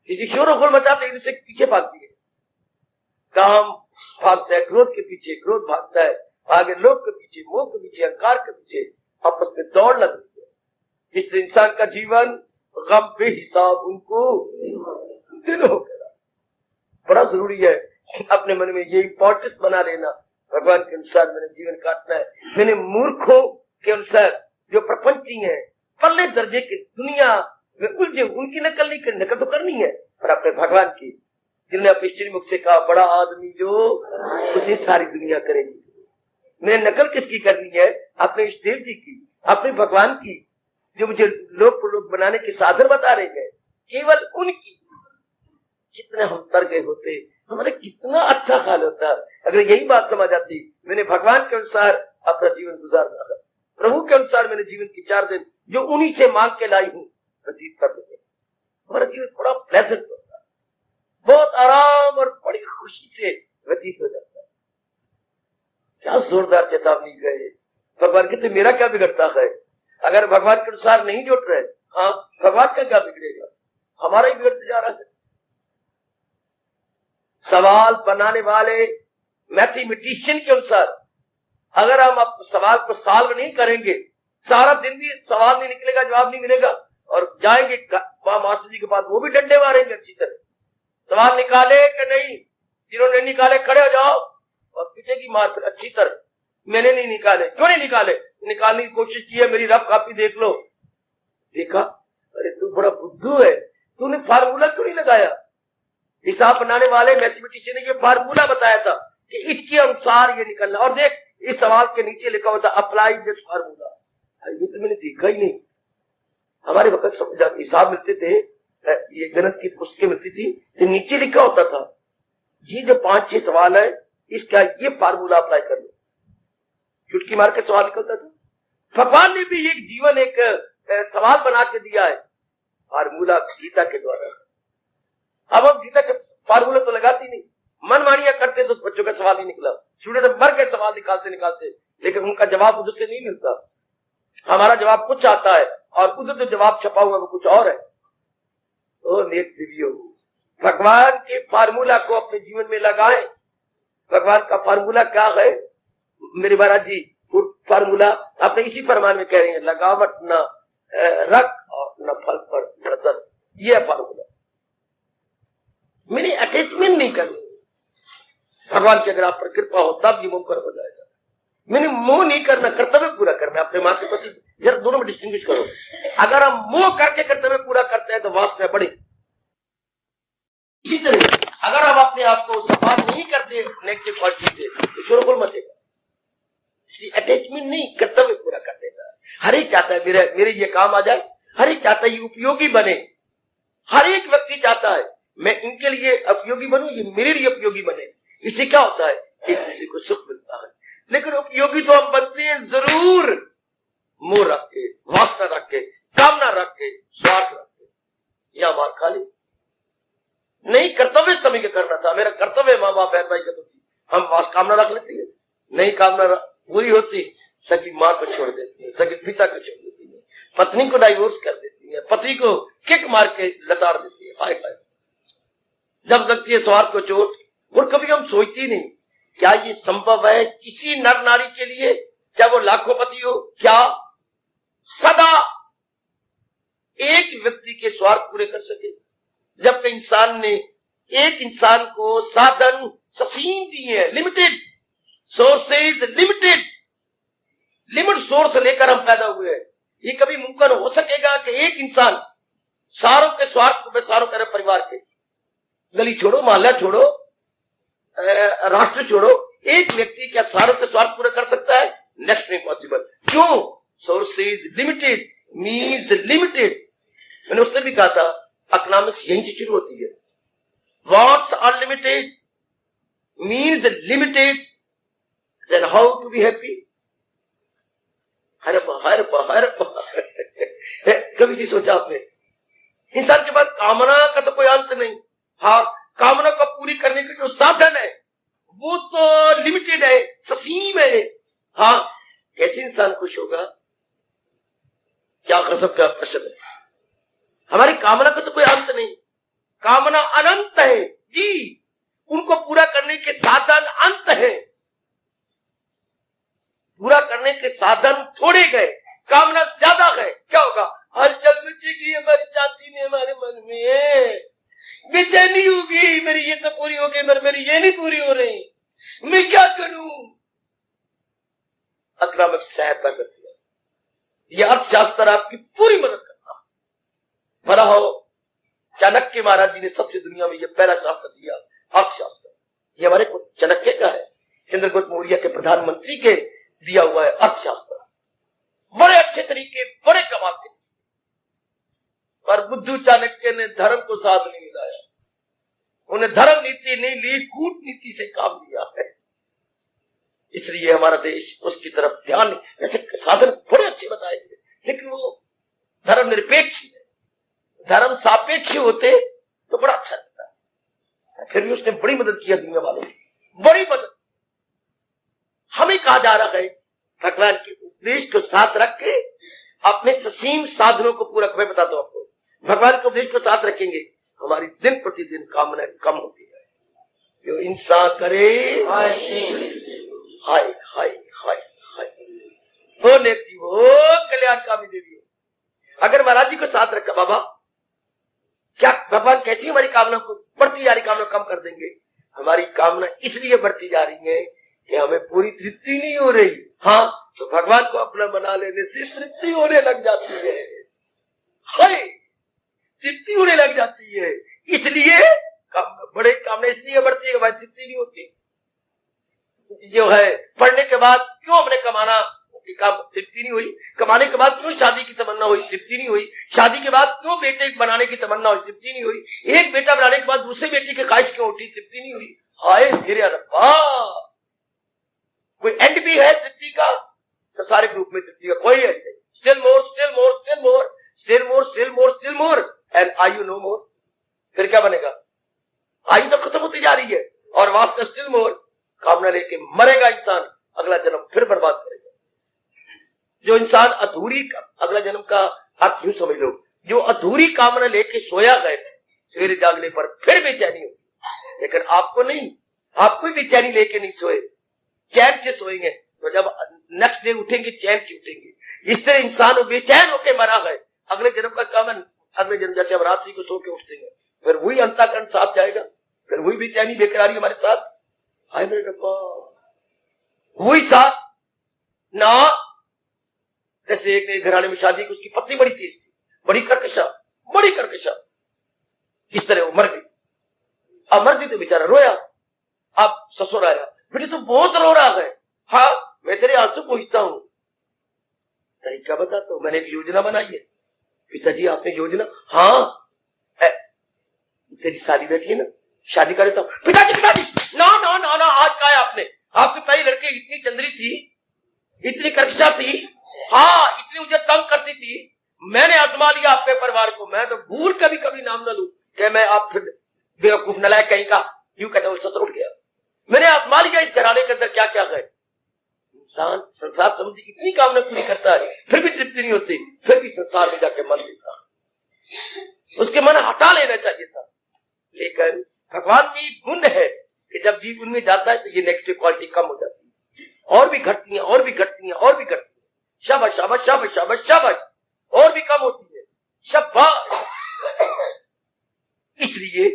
किसी शोर गुल मचाते एक दूसरे के पीछे भागती है। काम भागता है क्रोध के पीछे, क्रोध भागता है आगे लोभ के पीछे, मोह के पीछे, अहंकार के पीछे, आपस में दौड़ लग रही है। इसलिए इंसान का जीवन गम बेहिसाब उनको दिन हो गया। बड़ा जरूरी है अपने मन में ये इंपॉर्टेंस बना लेना, भगवान के अनुसार मैंने जीवन काटना है। मैंने मूर्खों के अनुसार जो प्रपंची है, पल्ले दर्जे की दुनिया में उलझे, उनकी नकल नहीं करनी, नकल तो करनी है, पर अपने भगवान की, जिन्होंने अपने श्रीमुख से कहा बड़ा आदमी जो उसे सारी दुनिया करेगी। मैंने नकल किसकी करनी है? अपने इष्टदेव जी की, अपने भगवान की, जो मुझे लोक प्रलोक बनाने के साधन बता रहे हैं, केवल उनकी। कितने हम तर गए होते, हमारे कितना अच्छा हाल होता अगर यही बात समझ आती। मैंने भगवान के अनुसार अपना जीवन गुजारना है, प्रभु के अनुसार मैंने जीवन के 4 दिन जो उन्हीं से मांग के लाई हूं व्यतीत कर देंगे, हमारा जीवन बड़ा प्लेजेंट होता है, बहुत आराम और बड़ी खुशी से व्यतीत हो जाता है। क्या जोरदार चेतावनी गए भगवान कहते, मेरा क्या बिगड़ता है अगर भगवान के अनुसार नहीं जुट रहे। हाँ, भगवान का क्या बिगड़ेगा, हमारा ही बिगड़ते जा रहा है। सवाल बनाने वाले मैथमेटिशियन के अनुसार अगर हम अब सवाल को सॉल्व नहीं करेंगे, सारा दिन भी सवाल नहीं निकलेगा, जवाब नहीं मिलेगा, और जाएंगे वहां मास्टर जी के पास, वो भी डंडे मारेंगे अच्छी तरह। सवाल निकाले कि नहीं, जिन्होंने निकाले खड़े हो जाओ, और पीछे की मार फिर अच्छी तरह। मैंने नहीं निकाले, क्यों नहीं निकाले? निकालने की कोशिश की है, मेरी रफ कॉपी देख लो। देखा, अरे तू बड़ा बुद्धू है, तूने फार्मूला क्यों नहीं लगाया? हिसाब बनाने वाले मैथमेटिशियन ने ये फार्मूला बताया था कि इसके अनुसार ये निकलना, और देख इस सवाल के नीचे लिखा होता अप्लाई दिस फार्मूला। ये तो मैंने देखा ही नहीं। हमारे वक्त हिसाब मिलते थे, ये गणित की पुस्तकें मिलती थी, तो नीचे लिखा होता था ये जो 5-6 सवाल है इसका ये फार्मूला अप्लाई कर लो, चुटकी मार के सवाल निकलता था। भगवान ने भी एक जीवन एक सवाल बना के दिया है, फार्मूला गीता के द्वारा। अब हम गीता का फार्मूला तो लगाती नहीं, मनमानियां करते तो बच्चों का सवाल नहीं निकला, स्टूडेंट मर के सवाल निकालते निकालते, लेकिन उनका जवाब उधर से नहीं मिलता। हमारा जवाब कुछ आता है और उधर जो जवाब छपा हुआ है वो कुछ और है। ओ नेक दिव्यो, भगवान के फार्मूला को अपने जीवन में लगाएं। भगवान का फार्मूला क्या है मेरे महाराज जी? फार्मूला अपने इसी फरमान में कह रहे हैं, लगावट न रख और न फल पर नजर। यह है फार्मूला। मैंने अटैचमेंट नहीं करनी। भगवान की अगर आप पर कृपा हो तब ये मुमकिन हो जाएगा। मैंने मोह नहीं करना, कर्तव्य पूरा करना अपने मां के प्रति। जरा दोनों में डिस्टिंग्विश करो। अगर हम मोह करके कर्तव्य पूरा करते हैं तो वासना बढ़े। इसी तरह अगर हम अपने आप को सफा नहीं करते नेगेटिव क्वालिटी से तो शोरगुल मचेगा। इसलिए अटैचमेंट नहीं, कर्तव्य पूरा कर देगा। हर एक चाहता है मेरे ये काम आ जाए, हर एक चाहता है ये उपयोगी बने, हर एक व्यक्ति चाहता है मैं इनके लिए उपयोगी बनूं, ये मेरे लिए उपयोगी बने। इससे क्या होता है? एक दूसरे को सुख मिलता है। लेकिन उपयोगी तो हम बनते हैं जरूर मोह रख के, वासना रख के, कामना रख के, स्वार्थ रख के। या मार खा ली नहीं, कर्तव्य समय के करना था। मेरा कर्तव्य माँ बाप बहन भाई का तो थी, हम वास कामना रख लेती है, नहीं कामना पूरी होती सगी माँ को छोड़ देती है, सगे पिता को छोड़ देती है, पत्नी को डाइवोर्स कर देती है, पति को किक मार के लताड़ देती है। हाय हाय, जब लगती है स्वार्थ को चोट। और कभी हम सोचती नहीं क्या ये संभव है किसी नर नारी के लिए, चाहे वो लाखोंपति हो, क्या सदा एक व्यक्ति के स्वार्थ पूरे कर सके? जबकि इंसान ने एक इंसान को साधन ससीम दिए हैं, लिमिटेड सोर्सेज, लिमिट सोर्स लेकर हम पैदा हुए हैं। ये कभी मुमकिन हो सकेगा कि एक इंसान सारों के स्वार्थ को बेसारों करे? परिवार के, गली छोड़ो, मोहल्ला छोड़ो, राष्ट्र छोड़ो, एक व्यक्ति क्या सारों के स्वार्थ पूरे कर सकता है? Next impossible. क्यों? Sources limited, means limited. मैंने उसने भी कहा था इकोनॉमिक्स यहीं से शुरू होती है। What's are limited means limited, then how to be happy? हर कभी नहीं सोचा आपने? इंसान के पास कामना का तो कोई अंत नहीं। हाँ, कामना को पूरी करने के जो साधन है वो तो लिमिटेड है, ससीम है। हाँ, कैसे इंसान खुश होगा? क्या गजब का प्रश्न है। हमारी कामना का तो कोई अंत नहीं, कामना अनंत है जी। उनको पूरा करने के साधन अंत है, पूरा करने के साधन थोड़े गए, कामना ज्यादा है। क्या होगा? हलचल मचेगी हमारी छाती में, हमारे मन में बेचैनी होगी, मेरी ये तो पूरी हो गई, मेरी ये नहीं पूरी हो रही, मैं क्या करूं? इकोनॉमिक्स सहायता करती है, यह अर्थशास्त्र आपकी पूरी मदद करता है। भला हो चाणक्य महाराज जी ने सबसे दुनिया में यह पहला शास्त्र दिया, अर्थशास्त्र। ये हमारे चाणक्य का है, चंद्रगुप्त मौर्य के प्रधानमंत्री के दिया हुआ है अर्थशास्त्र। बड़े अच्छे तरीके, बड़े कमाल के। पर बुद्धू चाणक्य ने धर्म को साथ नहीं मिलाया, उन्हें धर्म नीति नहीं ली, कूटनीति से काम लिया है। इसलिए हमारा देश उसकी तरफ ध्यान नहीं। वैसे साधन बड़े अच्छे बताए गए, लेकिन वो धर्म निरपेक्ष है। धर्म सापेक्ष होते तो बड़ा अच्छा लगता। फिर भी उसने बड़ी मदद किया दुनिया वालों की, बड़ी मदद। हमें कहा जा रहा है भगवान के उपदेश को साथ रख के अपने ससीम साधनों को पूरा। मैं बताता हूं आपको, भगवान के उपदेश को साथ रखेंगे, हमारी दिन प्रतिदिन कामना कम होती है। जो इंसान करे हाय हाय हाय हाय, वो नेक जीव हो, कल्याणकामी देवी हो। अगर महाराज जी को साथ रखा, बाबा क्या भगवान कैसी हमारी कामना को बढ़ती जा रही कामना कम कर देंगे? हमारी कामना इसलिए बढ़ती जा रही है कि हमें पूरी तृप्ति नहीं हो रही। हाँ, तो भगवान को अपना बना लेने से तृप्ति होने लग जाती है। हाय, तृप्ति होने लग जाती है। इसलिए बड़े कामना इसलिए बढ़ती है कि भाई तृप्ति नहीं होती। जो है पढ़ने के बाद क्यों हमने कमाना, तृप्ति नहीं हुई। कमाने के बाद क्यों शादी की तमन्ना हुई, तृप्ति नहीं हुई। शादी के बाद क्यों बेटे बनाने की तमन्ना हुई, तृप्ति नहीं हुई। एक बेटा बनाने के बाद दूसरे बेटे की ख्वाहिश क्यों उठी, तृप्ति नहीं हुई। हाय मेरे रब्बा, कोई एंड भी है तृप्ति का? संसारिक रूप में तृप्ति का कोई एंड नहीं। Still more, still more, still more, still more, still more, still more, and आयु नो मोर। फिर क्या बनेगा? आयु तो खत्म होती जा रही है और वास्ते स्टिल मोर, कामना लेके मरेगा इंसान, अगला जन्म फिर बर्बाद करेगा। जो इंसान अधूरी, अगला जन्म का अर्थ यूं समझ लो, जो अधूरी कामना लेके सोया गए, सवेरे जागने पर फिर बेचैनी होगी। लेकिन आपको नहीं, आप कोई बेचैनी लेके नहीं सोए, चैन से सोएंगे, तो जब नेक्स्ट डे उठेंगे चैन से उठेंगे। इस तरह इंसान बेचैन होके मरा है, अगले जन्म का कामन, अगले जन्म जैसे हम रात्रि को सो के उठते हैं, फिर वही अंतःकरण साथ जाएगा, फिर वही बेचैनी बेकरारी हमारे साथ। हाय मेरे रब्बा, वही साथ ना। जैसे एक घराने में शादी की, उसकी पत्नी बड़ी तेज थी, बड़ी कर्कशा, बड़ी कर्कशा। इस तरह वो मर गई। अब मर गई तो बेचारा रोया। अब ससुर आया, बेटे तो बहुत रो रहा है। हाँ, मैं तेरे आंसू पूछता हूं, तरीका बताता हूं। मैंने एक योजना बनाई है। पिताजी आपने योजना? हाँ, तेरी साली बैठी है ना, शादी कर देता हूं। पिताजी पिताजी, ना ना ना ना, आज कहा है आपने? आपकी पहली लड़की इतनी चंद्री थी, इतनी कर्कशा थी, हाँ, इतनी मुझे तंग करती थी, मैंने आजमा लिया आपके परिवार को। मैं तो भूल कभी कभी नाम न लूं कि मैं आप फिर बेवकूफ नलायक कहीं का, यूं कहते हुए ससुर उठ गया। मैंने आजमा लिया इस घराने के अंदर क्या क्या है। इंसान संसार संबंधी इतनी कामना पूरी करता है, फिर भी तृप्ति नहीं होती, फिर भी संसार में जाके मन देता है। उसके मन हटा लेना चाहिए था। लेकिन भगवान की गुण है कि जब जीव उनमें जाता है तो ये नेगेटिव क्वालिटी कम हो जाती है, और भी घटती है, और भी घटती है, और भी घटती है। शाबाश शाबाश शाबाश शाबाश शाबाश, और भी कम होती है, शाबाश। इसलिए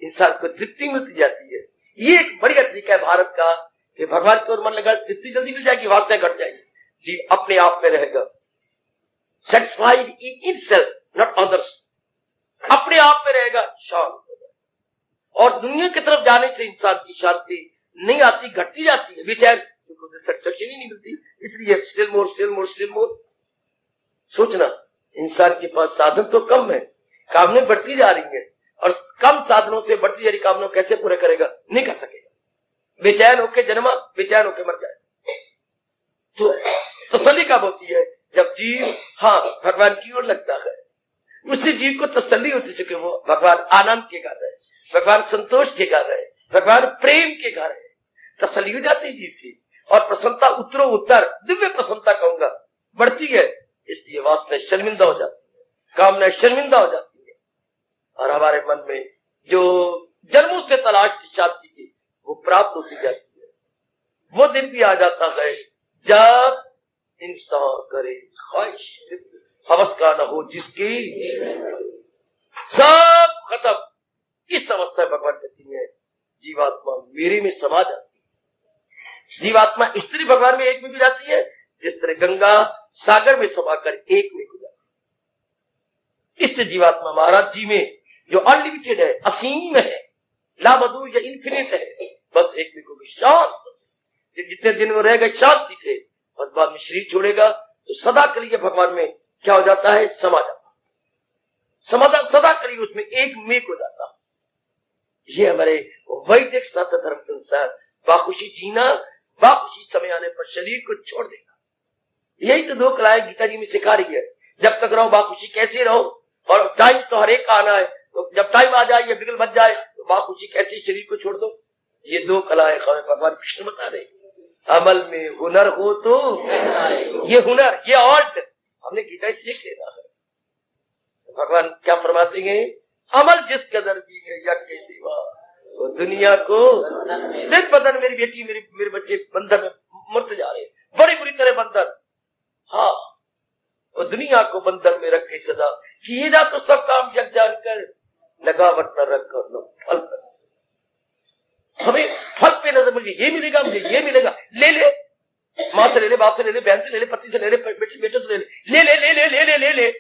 इंसान को तृप्ति मिलती जाती है। ये एक बढ़िया तरीका है भारत का कि भगवान की ओर मन लगा, तृप्ति जल्दी मिल जाएगी, वासनाएं घट जाएगी, जीव अपने आप में रहेगा, satisfied in self not others, अपने आप में रहेगा, शांत। और दुनिया की तरफ जाने से इंसान की शांति नहीं आती, घटती जाती है, बेचैन, सेटिस्फैक्शन ही नहीं मिलती। इसलिए still more, still more, still more. सोचना, इंसान के पास साधन तो कम है, कामनें बढ़ती जा रही हैं, और कम साधनों से बढ़ती जा रही कामनाओं कैसे पूरा करेगा? नहीं कर सकेगा। बेचैन होके जन्मा, बेचैन होके मर जाए। तो तसल्ली कब होती है? जब जीव भगवान की ओर लगता है, उससे जीव को तसल्ली होती चुके, वो भगवान आनंद के घर है, भगवान संतोष के घर है, भगवान प्रेम के घर है, तसल्ली हो जाती है जीव की, और प्रसन्नता उत्तरो उत्तर, दिव्य प्रसन्नता कहूंगा, बढ़ती है। इसलिए वासना शर्मिंदा हो जाती है, कामना शर्मिंदा हो जाती है, और हमारे मन में जो जन्मों से तलाश थी शांति की, वो प्राप्त होती जाती है। वो दिन भी आ जाता है जब इंसान करे ख्वाहिश हवस का न हो जिसकी, सब खत्म। इस अवस्था में भगवान कहती है जीवात्मा मेरे में समा जाती है। जीवात्मा इस तरह भगवान में एक में हो जाती है जिस तरह गंगा सागर में समाकर एक में हो जाती है। इससे जीवात्मा महाराज जी में जो अनलिमिटेड है, असीम है, लामहदूद या इन्फिनिट है, बस एक में होगी शांत। जितने दिन वो रहेगा शांति से, और बाद में शरीर छोड़ेगा तो सदा के लिए भगवान में क्या हो जाता है? समा जाता है, सदा के लिए उसमें एक मेक हो जाता है। ये हमारे वैदिक सनातन धर्म के अनुसार बाखुशी जीना, बाखुशी समय आने पर शरीर को छोड़ देना, यही तो दो कलाएं गीता जी में सिखा रही है। जब तक रहो बाखुशी कैसे रहो, और टाइम तो हर एक का आना है, तो जब टाइम आ जाए या बिगल बच जाए तो बाखुशी कैसे शरीर को छोड़ दो। ये दो कलाएं हमें भगवान कृष्ण बता रहे। अमल में हुनर हो तो ये हुनर, ये आर्ट हमने गीता से सीख लेना है। तो भगवान क्या फरमाते हैं? अमल जिस कदर भी है यज्ञ के सिवा, तो दुनिया को दिन बदन, मेरी बेटी मेरे बच्चे बंधन में मरते जा रहे हैं, बड़ी बुरी तरह बंधन। हाँ, और दुनिया को बंधन में रख के सदा किए जा तो सब काम जग जान कर, लगावट न रख कर लो फल कर। हमें फल पे नजर मुझे ये मिलेगा, मुझे ये मिलेगा, ले ले, माँ से ले ले, बाप से ले ले, बहन से ले ले, पति से ले ले, बेटे से ले ले, ले ले ले ले ले ले ले,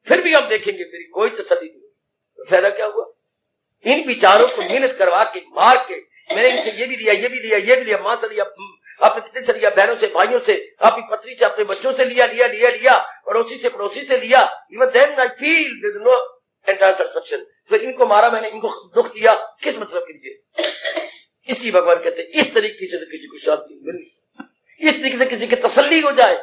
फिर भी हम देखेंगे मेरी कोई तसल्ली नहीं। तो फायदा क्या हुआ? इन विचारों को मेहनत करवा के, मार के, मैंने इनसे ये भी लिया, ये भी लिया, ये भी लिया, माँ से लिया, अपने पिता से लिया, बहनों से, भाइयों से, अपनी पत्नी से, अपने बच्चों से लिया लिया लिया लिया, पड़ोसी से लिया। Even then I feel there is no entire satisfaction. फिर इनको मारा मैंने, इनको दुख दिया, किस मतलब के लिए? इसी भगवान कहते हैं इस तरीके से तो किसी को शांति मिल नहीं सकती, इस तरीके से किसी की तसल्ली हो जाए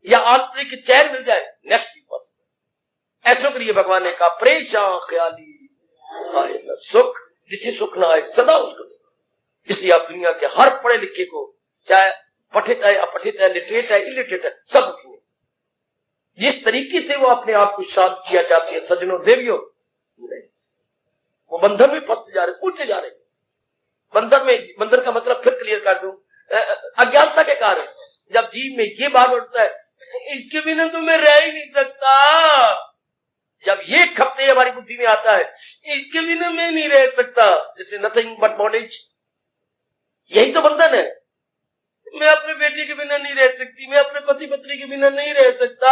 या आंतरिक चैन मिल जाए, नेक्स्ट भी पॉसिबल। ऐसों के लिए भगवान ने कहा परेशान ख्याली आए न सुख, जिसे सुख ना आए सदा उसको। इसलिए आप दुनिया के हर पढ़े लिखे को, चाहे पठित है अपठित है, लिटरेट है इलिटरेट है, सब उठिए, जिस तरीके से वो अपने आप को शांत किया चाहती है सज्जनों देवियों, वो बंधन में फंसते जा रहे, उठते जा रहे। बंधन का मतलब फिर क्लियर कर दूं, अज्ञानता के कारण जब जीव में ये बात उठता है इसके बिना तो मैं रह ही नहीं सकता, जब ये खपते हमारी बुद्धि में आता है इसके बिना मैं नहीं रह सकता, जैसे नथिंग बट बॉन्डेज, यही तो बंधन है। मैं अपने बेटे के बिना नहीं रह सकती, मैं अपने पति पत्नी के बिना नहीं रह सकता,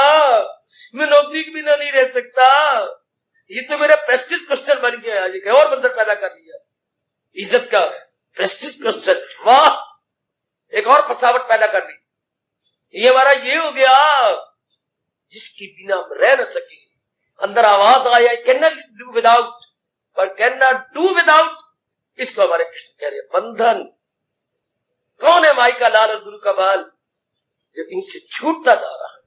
मैं नौकरी के बिना नहीं रह सकता, ये तो मेरा प्रेस्टिज क्वेश्चन बन गया है, एक और बंधन पैदा कर लिया, इज्जत का प्रेस्टिज क्वेश्चन, वाह, एक और फसावट पैदा कर ली। ये हमारा ये हो गया जिसके बिना हम रह न सके। अंदर आवाज आया कैन नॉट डू विदाउट, पर कैन नॉट डू विदाउट, इसको हमारे कृष्ण कह रहे हैं बंधन। कौन है माई का लाल और गुरु का बाल, जो इनसे छूटता जा रहा है,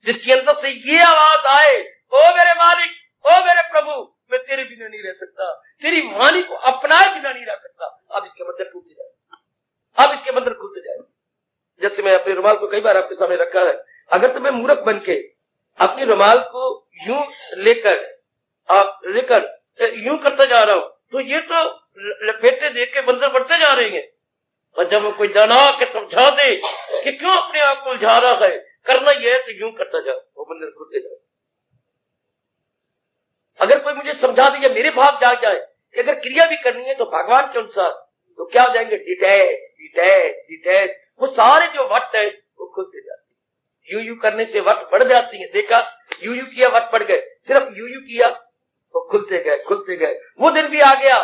जिसके अंदर से ये आवाज आए ओ मेरे मालिक, ओ मेरे प्रभु, मैं तेरे बिना नहीं रह सकता, तेरी वाणी को अपनाए बिना नहीं रह सकता। अब इसके बंधन टूटते जाए, अब इसके बंधन खुलते जाए। जैसे मैं अपने रुमाल को कई बार आपके सामने रखा है, अगर तो मैं मूर्ख बन के अपने रुमाल को यूं लेकर यूं करता जा रहा हूं, तो ये तो लपेटे देख के बंधन बढ़ते जा रहे हैं। और जब कोई जाना के समझा दे कि क्यों अपने आप को उलझा रहा है, करना यह है तो यूं करता जाओ, वो बंधन खुलते जाए। अगर कोई मुझे समझा दे या मेरे भाव जाग जाए कि अगर क्रिया भी करनी है तो भगवान के अनुसार, तो क्या हो जाएंगे, डिटैच, वो सारे जो वट है वो खुलते जाते हैं। यू करने से वट बढ़ जाती है, देखा, यू किया वट बढ़ गए, सिर्फ यू किया तो खुलते गए। वो दिन भी आ गया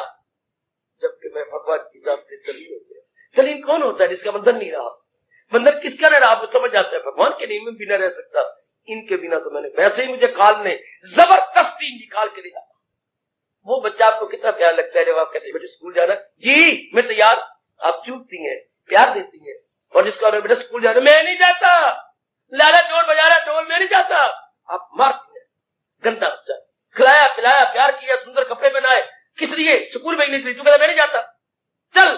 जबकि मैं भगवान की जात से तलीन हो गया। तलीन कौन होता है? जिसका बंधन नहीं रहा। बंधन किसका नहीं रहा वो समझ जाता है, भगवान के नियम में बिना रह सकता, इनके बिना तो मैंने वैसे ही मुझे काल ने जबरदस्ती निकाल के ले जाता। वो बच्चा आपको कितना प्यार लगता है जब आप कहते हैं बेटे स्कूल जाना, जी मैं तैयार, आप चूकती हैं, प्यार देती हैं। और जिसका बेटा स्कूल जाना, मैं नहीं जाता, लाला जोर बजा रहा ढोल, मैं नहीं जाता, आप मारती हैं। गंदा बच्चा, खिलाया पिलाया प्यार किया, सुंदर कपड़े पहनाए, किस लिए? स्कूल में नहीं थी, तू कहता मैं नहीं जाता, चल,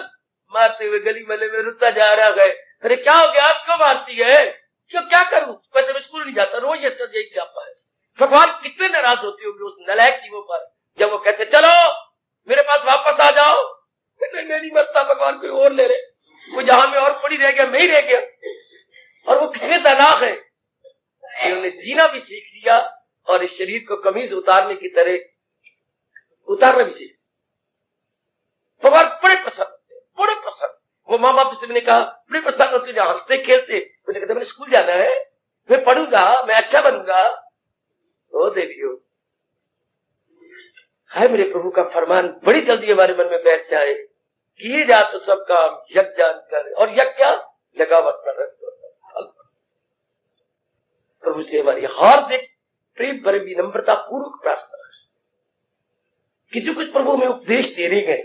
मारते हुए गली मले में रुकता जा रहा है। अरे क्या हो गया, आप क्यों मारती है? क्यों, क्या करूं? कहते मैं स्कूल नहीं जाता, रोज यही छापा है। भगवान कितने नाराज होते होंगे उस नालायक जीवों पर जब वो कहते चलो मेरे पास वापस आ जाओ। नहीं मैं नहीं मरता, भगवान कोई और ले ले, वो जहां में और पड़ी रह गया, मैं ही रह गया। और वो कितने तनाक है, उन्होंने जीना भी सीख लिया और इस शरीर को कमीज उतारने की तरह उतारना भी सीख। भगवान बड़े पसंद होते, बड़े पसंद। वो माँ बाप से मैंने कहा बड़े पसंद होते, जहां हंसते खेलते, मुझे कहते मैंने स्कूल जाना है, मैं पढ़ूंगा, मैं अच्छा बनूंगा। ओ देवियों, है मेरे प्रभु का फरमान बड़ी जल्दी हमारे मन में बैठ जाए, किए जा तो सब काम यज्ञ जानकर, और यज्ञ क्या? लगावट न रख। प्रभु से हमारी हार्दिक प्रेम भरी विनम्रता पूर्वक प्रार्थना है कि जो कुछ प्रभु में उपदेश दे रहे हैं,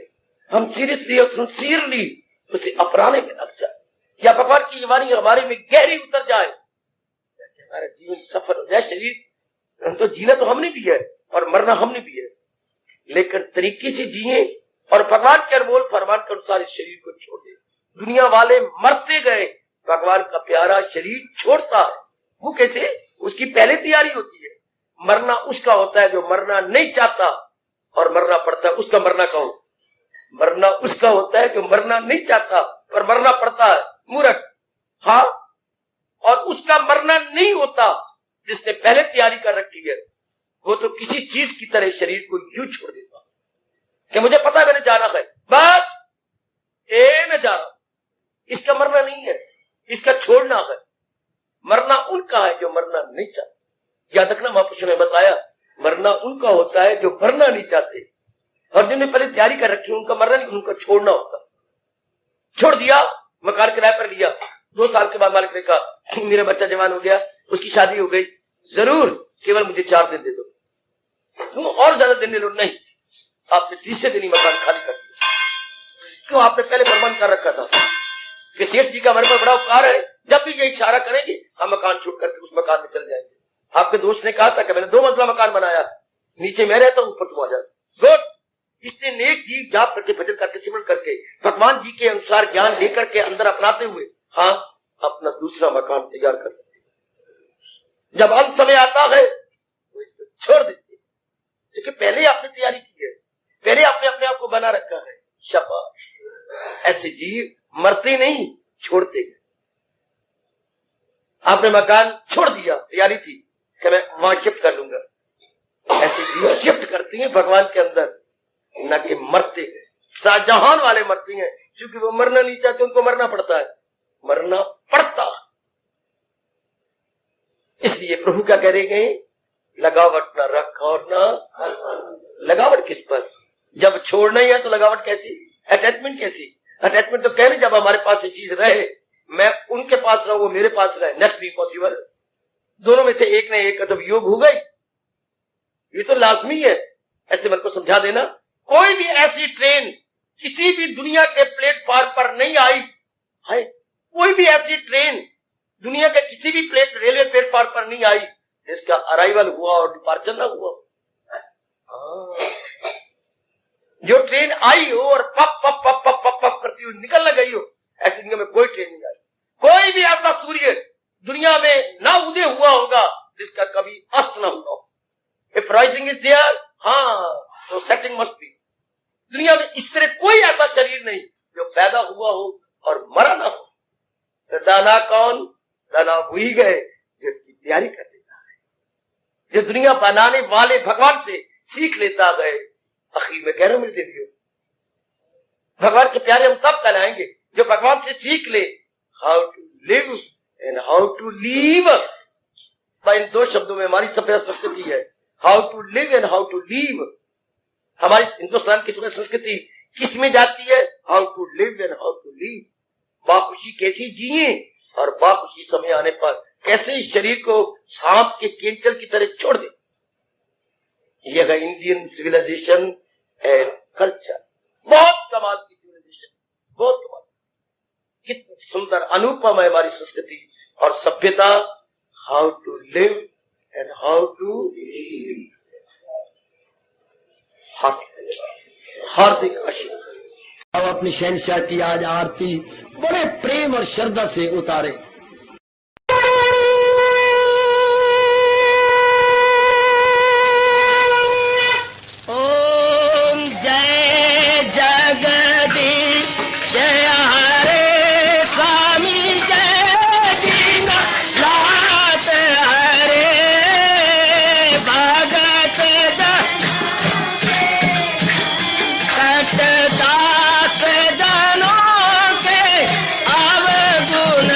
हम सीरियसली और सिंसियरली उसे अपनाने में लग जाए, या भगवान की वाणी हमारे में गहरी उतर जाए, हमारा जीवन सफल हो जाए। शरीर तो जीना तो हमने भी है और मरना हमने भी है, लेकिन तरीके से जिए और भगवान के अनमोल फरमान के अनुसार इस शरीर को छोड़ दे। दुनिया वाले मरते गए, भगवान का प्यारा शरीर छोड़ता है। वो कैसे? उसकी पहले तैयारी होती है। मरना उसका होता है जो मरना नहीं चाहता, और मरना पड़ता है उसका। मरना कहो, मरना उसका होता है जो मरना नहीं चाहता पर मरना पड़ता है, मूर्ख। हाँ, और उसका मरना नहीं होता जिसने पहले तैयारी कर रखी है, वो तो किसी चीज की तरह शरीर को यूं छोड़ देता कि मुझे पता है मैंने जाना है, बस मैं जा रहा हूं। इसका मरना नहीं है, इसका छोड़ना है। मरना उनका है जो मरना नहीं चाहते। याद रखना, महापुरुषों ने बताया मरना उनका होता है जो मरना नहीं चाहते, और जिन्होंने पहले तैयारी कर रखी है उनका मरना नहीं, उनका छोड़ना होता। छोड़ दिया, मकान किराए पर लिया, 2 साल के बाद मालिक ने कहा मेरा बच्चा जवान हो गया, उसकी शादी हो गई, जरूर केवल मुझे 4 दिन दे दो, तुम और ज्यादा दिन ले लो। नहीं, आपने तीसरे दिन ही मकान खाली कर दिया। क्यों आपने पहले प्रबंध कर रखा था कि सेठ जी का हमारे पर बड़ा उपकार है, जब भी ये इशारा करेंगे हम मकान छोड़ करके उस मकान में चले जाएंगे। आपके दोस्त ने कहा था कि मैंने 2 मंजिला मकान बनाया, नीचे मैं रहता हूं, ऊपर तुम आ जाओ। गुड। इसने नेक जी जाप करके भजन करके सिमरन करके भगवान जी के अनुसार ज्ञान लेकर के अंदर अपनाते हुए हाँ अपना दूसरा मकान तैयार कर देते। जब अंत समय आता है तो इसको छोड़ देते, क्योंकि पहले आपने तैयारी की है, पहले आपने अपने आप को बना रखा है। शाबाश। ऐसे जीव मरते नहीं, छोड़ते हैं। आपने मकान छोड़ दिया, तैयारी थी कि मैं वहां शिफ्ट कर लूंगा। ऐसे जीव शिफ्ट करते हैं भगवान के अंदर, न कि मरते हैं। शाहजहां वाले मरते हैं क्योंकि वो मरना नहीं चाहते, उनको मरना पड़ता है, मरना पड़ता। इसलिए प्रभु क्या कह रहे हैं, लगावट ना रख और ना। लगावट किस पर? जब छोड़ना ही है तो लगावट कैसी? अटैचमेंट कैसी? अटैचमेंट तो कह रहे जब हमारे पास ये चीज रहे, मैं उनके पास रहूं, वो मेरे पास रहे, नेक्स्ट भी पॉसिबल। दोनों में से एक ने एक का तो योग हो गई, ये तो लाजमी है। ऐसे मन को समझा देना। कोई भी ऐसी ट्रेन किसी भी दुनिया के प्लेटफॉर्म पर नहीं आई है, कोई भी ऐसी ट्रेन दुनिया के किसी भी रेलवे प्लेटफॉर्म पर नहीं आई जिसका अराइवल हुआ और डिपार्चर ना हुआ। जो ट्रेन आई हो और पप पप पप पप पप पप करती हुई निकल न गई हो, ऐसी दुनिया में कोई ट्रेन नहीं आई। कोई भी ऐसा सूर्य दुनिया में ना उदय हुआ होगा जिसका कभी अस्त ना हुआ। इफ राइजिंग इज देयर, हाँ तो सेटिंग मस्ट बी। दुनिया में इस तरह कोई ऐसा शरीर नहीं जो पैदा हुआ हो और मरा ना हो। तो दाना कौन? दाना वही गए जिसकी तैयारी कर लेता है, जो दुनिया बनाने वाले भगवान से सीख लेता है। आखिर में कह रहा हूं मेरे देवियों, भगवान के प्यारे हम तब कहलाएंगे जो भगवान से सीख ले how to live and how to leave. इन 2 शब्दों में हमारी सभ्य संस्कृति है, how to live and how to leave. हमारी हिंदुस्तान की संस्कृति किस में जाती है? How to live and how to leave. बाखुशी कैसे जिए और बाखुशी समय आने पर कैसे शरीर को सांप के केंचल की तरह छोड़ दे। यह है इंडियन सिविलाइजेशन एंड कल्चर। बहुत कमाल की सिविलाइजेशन, बहुत कमाल। कितनी सुंदर अनुपम है हमारी संस्कृति और सभ्यता। How to live and how to leave. हार्दिक आशीर्वाद। अब अपनी शहंशाह की आज आरती बड़े प्रेम और श्रद्धा से उतारे। ओम जय जगदीश जय हरे स्वामी जय दीनानाथ हरे भगत दास जनों के अवगुण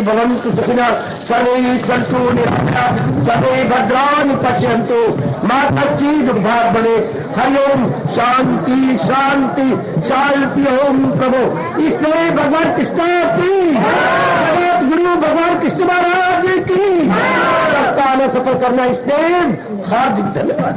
भवन्तु सुखिनः सर्वे सन्तु निरामयाः सर्वे भद्राणि पश्यन्तु मा कश्चित् दुर्भाग् भवेत्। हरि ओम शांति शांति शांति। ओम प्रभु इसलिए भगवान कृष्ण की जगत गुरु भगवान कृष्ण महाराज की सफल करना इसलिए हार्दिक धन्यवाद।